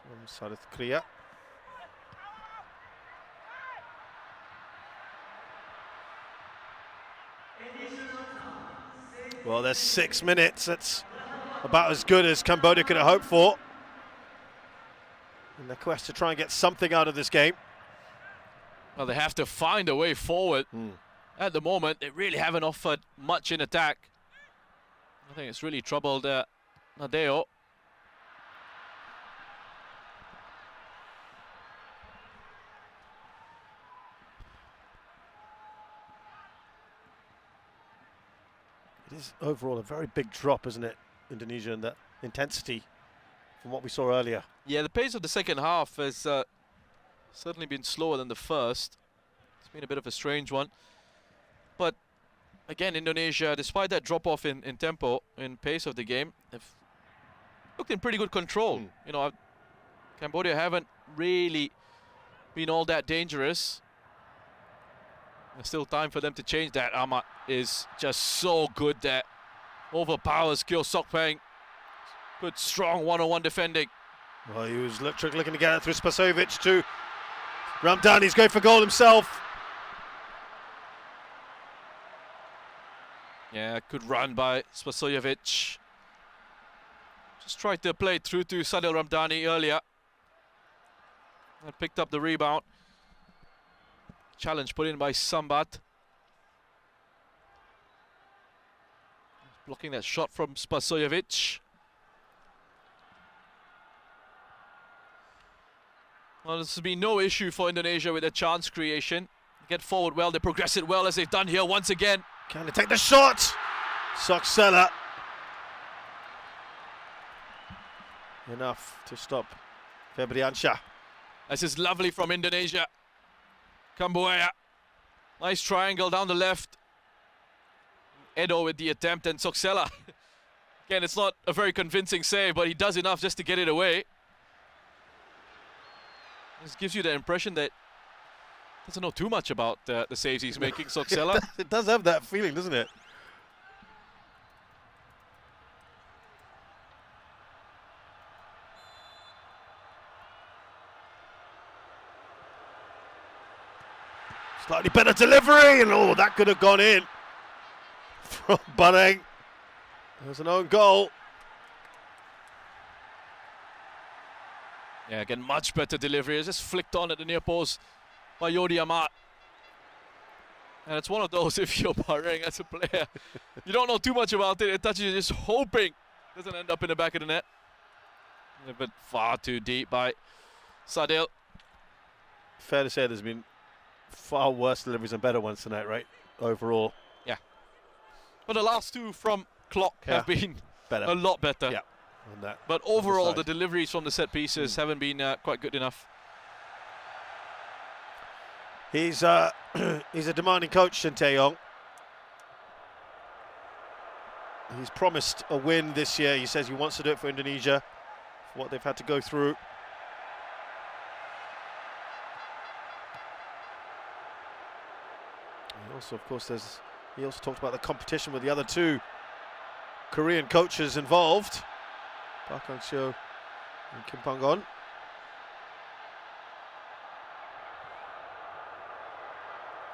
from Sarith Kriya. Well, there's 6 minutes. That's about as good as Cambodia could have hoped for in their quest to try and get something out of this game. Well, they have to find a way forward. At the moment, they really haven't offered much in attack. I think it's really troubled Nadeo. It is overall a very big drop, isn't it, Indonesia, in that intensity from what we saw earlier. Yeah, the pace of the second half has certainly been slower than the first. It's been a bit of a strange one. But again, Indonesia, despite that drop-off in tempo, in pace of the game, have looked in pretty good control. You know, Cambodia haven't really been all that dangerous. There's still time for them to change that. Ahmad is just so good there. Overpowers Kyo Sokpeng. Good, strong one-on-one defending. Well, he was looking to get it through Spasojevic to Ramdani. He's going for goal himself. Yeah, good run by Spasojevic. Just tried to play through to Sadil Ramdani earlier. And picked up the rebound. Challenge put in by Sambat. Blocking that shot from Spasojevic. Well, this has been no issue for Indonesia with their chance creation. They get forward well, they progress it well as they've done here once again. Can they take the shot? Soksela. Enough to stop Febriansyah. This is lovely from Indonesia. Kambuaya. Nice triangle down the left. Edo with the attempt and Soksela. Again, it's not a very convincing save, but he does enough just to get it away. This gives you the impression that he doesn't know too much about the saves he's making, Soksela. It does have that feeling, doesn't it? Slightly better delivery, and oh, that could have gone in from Bareng. There's an own goal. Yeah, again, much better delivery. It's just flicked on at the near post by Yodi Amat. And it's one of those, if you're Bareng as a player, you don't know too much about it. It touches you, just hoping it doesn't end up in the back of the net. A bit far too deep by Sadil. Fair to say there's been far worse deliveries and better ones tonight, right? Overall. Yeah. But the last two from Clock have been better. A lot better. Yeah. On that, but overall, the deliveries from the set pieces haven't been quite good enough. He's a demanding coach, Shin Tae-yong. He's promised a win this year. He says he wants to do it for Indonesia, for what they've had to go through. And also, of course, he also talked about the competition with the other two Korean coaches involved, Park Hang-seo and Kim Pang-gon.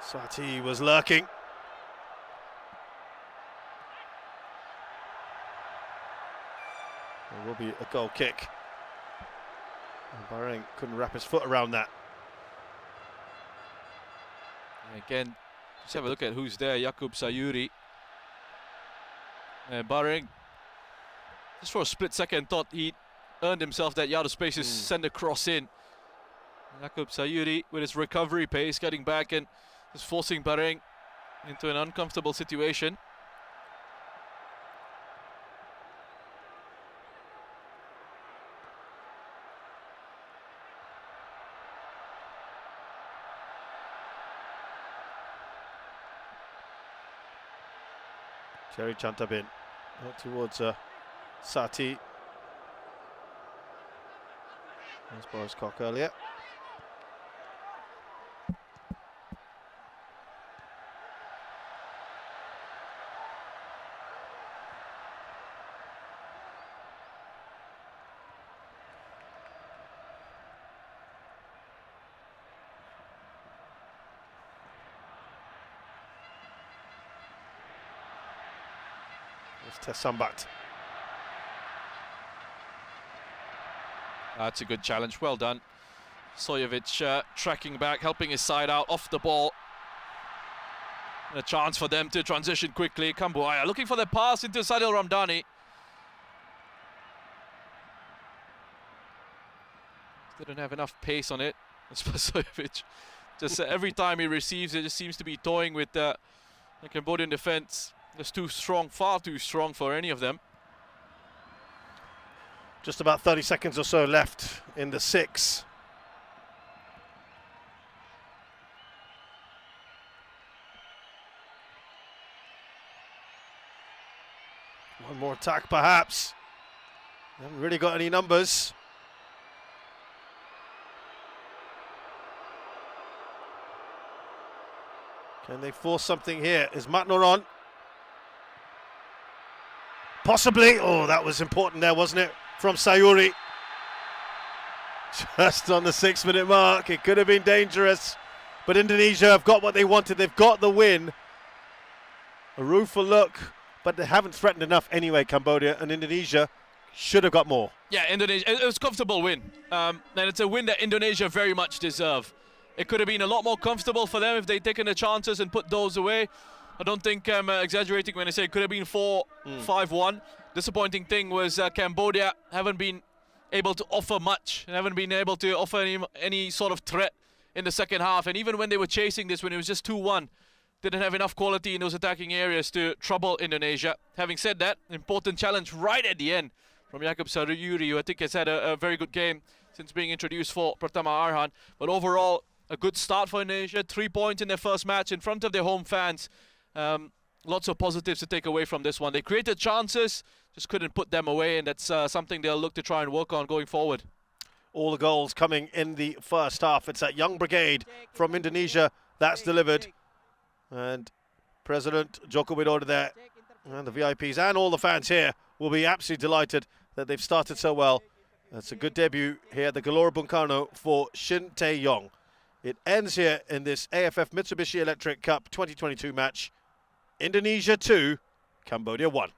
Sati was lurking. There will be a goal kick. And Bareng couldn't wrap his foot around that. And again, just have a look at who's there. Jakub Sayuri. Bareng, just for a split second, thought he earned himself that yard of space to send a cross in. Jakub Sayuri with his recovery pace, getting back and just forcing Bareng into an uncomfortable situation. Jerry Chantabin out towards Sati. As Boris Koch earlier. Tesambat. That's a good challenge, well done. Sojovic tracking back, helping his side out off the ball. And a chance for them to transition quickly. Cambodia looking for the pass into Sadil Ramdhani. Didn't have enough pace on it. Sojovic, just every time he receives it, just seems to be toying with the Cambodian defense. Just too strong, far too strong for any of them. Just about 30 seconds or so left in the 6. One more attack, perhaps. They haven't really got any numbers. Can they force something here? Is Matnor on? Possibly. Oh, that was important there, wasn't it? From Sayuri. Just on the 6-minute mark. It could have been dangerous. But Indonesia have got what they wanted. They've got the win. A rueful look, but they haven't threatened enough anyway, Cambodia, and Indonesia should have got more. Yeah, Indonesia, it was a comfortable win. And it's a win that Indonesia very much deserve. It could have been a lot more comfortable for them if they'd taken the chances and put those away. I don't think I'm exaggerating when I say it could have been 4-5-1. Disappointing thing was Cambodia haven't been able to offer much, and haven't been able to offer any sort of threat in the second half. And even when they were chasing this, when it was just 2-1, didn't have enough quality in those attacking areas to trouble Indonesia. Having said that, important challenge right at the end from Jakob Sayuri, who I think has had a very good game since being introduced for Pratama Arhan. But overall, a good start for Indonesia. 3 points in their first match in front of their home fans. Lots of positives to take away from this one. They created chances, just couldn't put them away, and that's something they'll look to try and work on going forward. All the goals coming in the first half. It's that young brigade from Indonesia that's delivered. And President Joko Widodo there, and the VIPs and all the fans here will be absolutely delighted that they've started so well. That's a good debut here at the Gelora Bung Karno for Shin Tae-yong. It ends here in this AFF Mitsubishi Electric Cup 2022 match. Indonesia 2, Cambodia 1.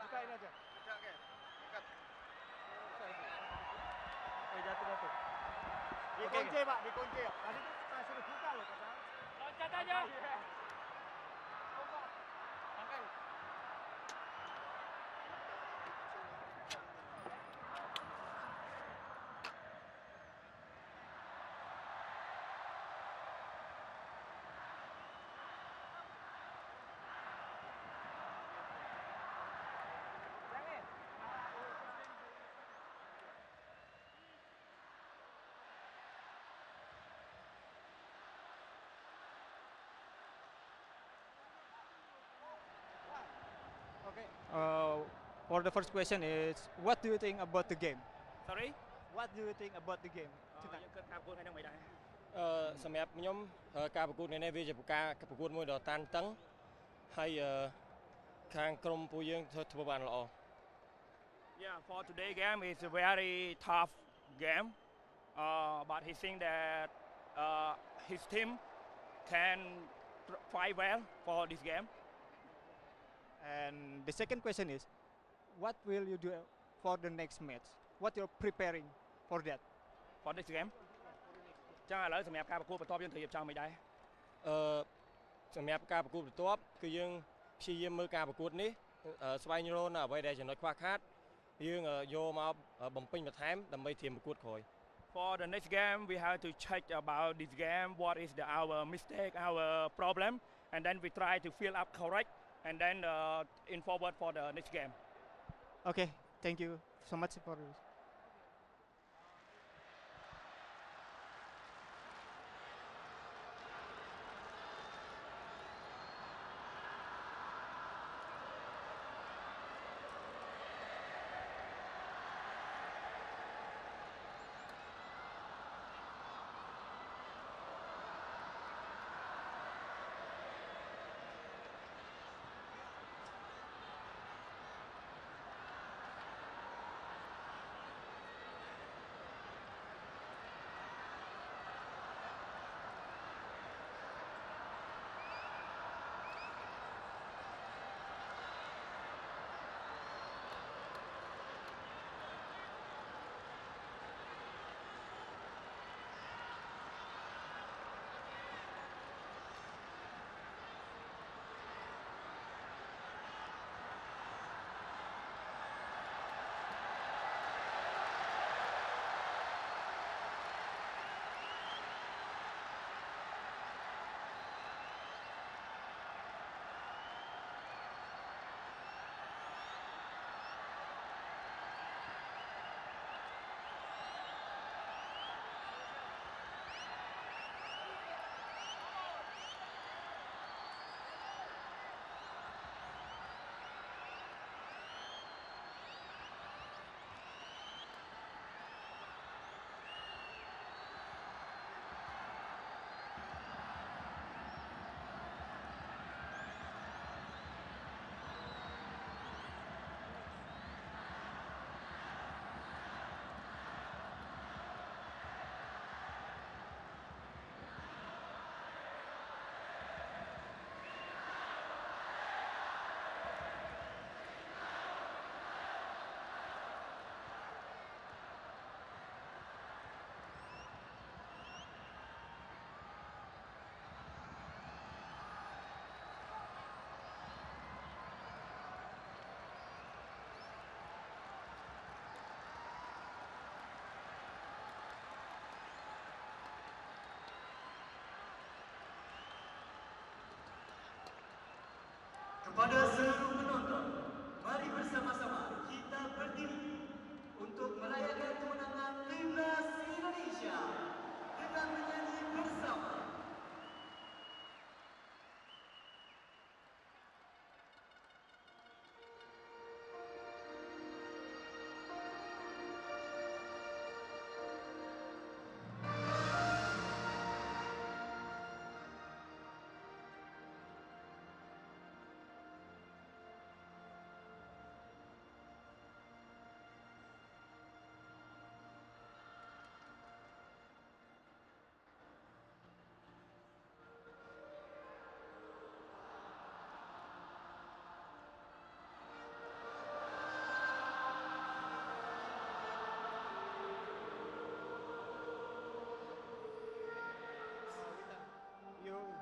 Bukain aja. Oke. Dekat. Jatuh. Dikunci, Pak, dikunci. Tadi tuh suruh buka loh, Pak. Loncat aja. Angkat. Oke, For the first question is, what do you think about the game? Sorry What do you think about the game យើងគិតថាប្រកួតថ្ងៃនេះមិនដែរ សម្រាប់ខ្ញុំការប្រកួតនេះវាជាការប្រកួតមួយដ៏តានតឹងហើយខាងក្រុមពួកយើងធ្វើបានល្អ Yeah, for today game is a very tough game, but he think that his team can fight well for this game. And the second question is, what will you do for the next match? What you're preparing for that? For this game ចឹងឥឡូវសម្រាប់ការប្រកួតបន្ទាប់យើងត្រូវរៀបចំមិនដែរ សម្រាប់ការប្រកួតបន្ទាប់គឺយើងព្យាយាមមើលការប្រកួតនេះស្វែងរកនៅអ្វីដែលចំណុចខ្វះខាតយើងយកមកបំពេញបន្ថែមដើម្បីត្រៀមប្រកួតក្រោយ For the next game we have to check about this game what is our mistake our problem and then we try to fill up correct and then in forward for the next game. Okay, thank you so much for this. Kepada seluruh penonton, mari bersama-sama kita berdiri untuk merayakan kemenangan timnas Indonesia dengan menyanyi bersama.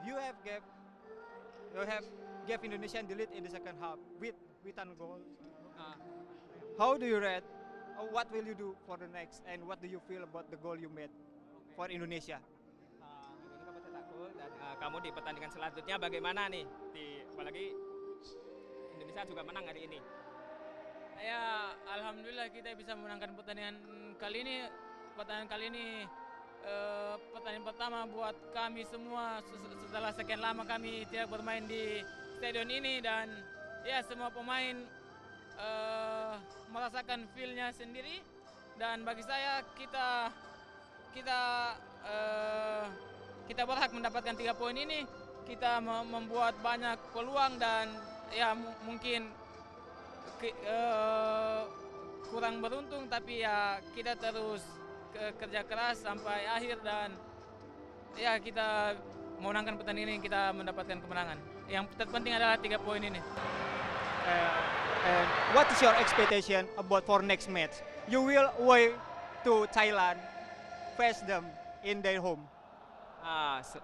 You have gave Indonesian the lead in the second half with an goal. How do you rate? What will you do for the next? And what do you feel about the goal you made for Indonesia? Ini kamu cetak gol dan kamu di pertandingan selanjutnya bagaimana nih? Apalagi Indonesia juga menang hari ini. Ya, alhamdulillah kita bisa memenangkan pertandingan kali ini. Pertandingan kali ini pertandingan pertama buat kami semua setelah sekian lama kami tidak bermain di stadion ini dan ya semua pemain merasakan feel-nya sendiri, dan bagi saya kita berhak mendapatkan 3 poin ini. Kita membuat banyak peluang dan ya mungkin kurang beruntung, tapi ya kita terus kerja keras sampai akhir dan ya kita memenangkan pertandingan ini, kita mendapatkan kemenangan. Yang terpenting adalah 3 poin ini. And what is your expectation about for next match? You will away to Thailand, face them in their home.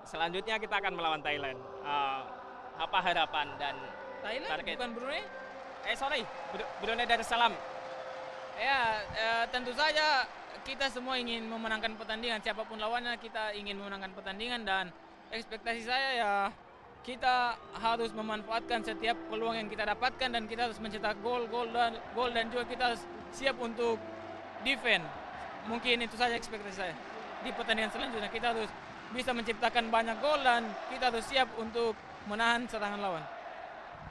Selanjutnya kita akan melawan Thailand. Apa harapan dan Thailand target? bukan Brunei? Brunei Darussalam. Ya, tentu saja kita semua ingin memenangkan pertandingan, siapapun lawannya kita ingin memenangkan pertandingan, dan ekspektasi saya ya kita harus memanfaatkan setiap peluang yang kita dapatkan dan kita harus mencetak gol dan juga kita harus siap untuk defend. Mungkin itu saja ekspektasi saya. Di pertandingan selanjutnya kita harus bisa menciptakan banyak gol dan kita harus siap untuk menahan serangan lawan.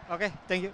Okay, thank you.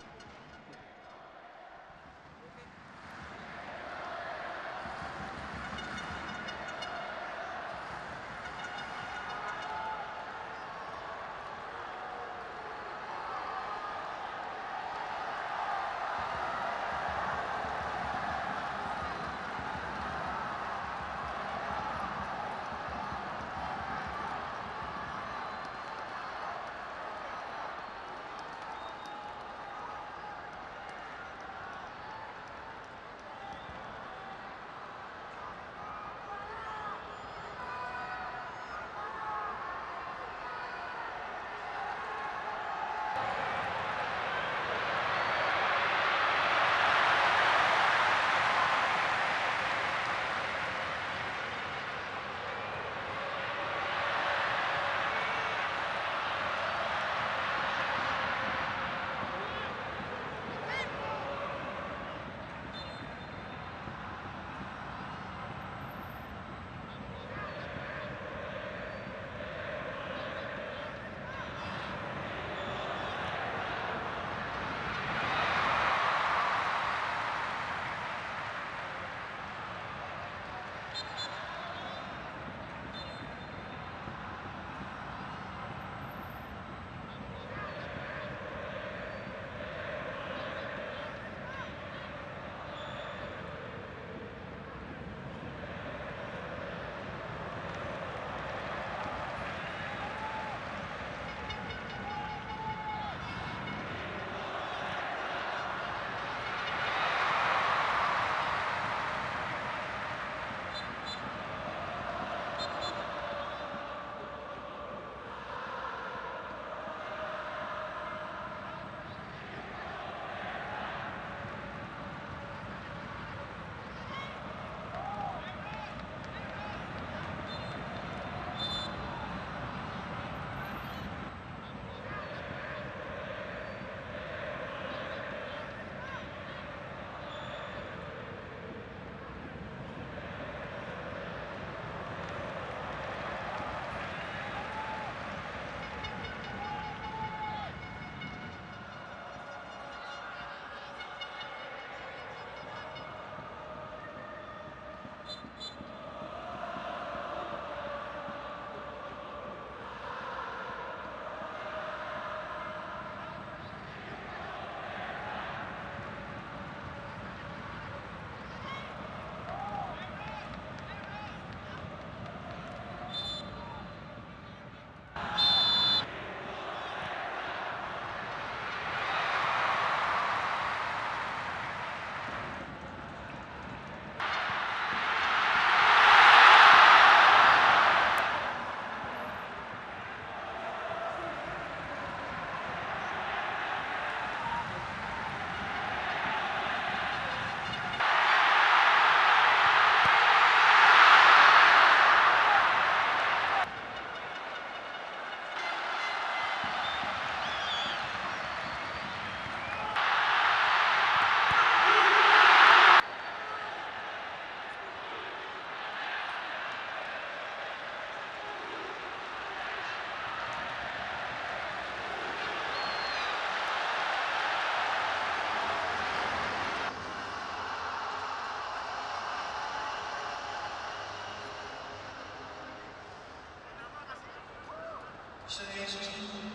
Association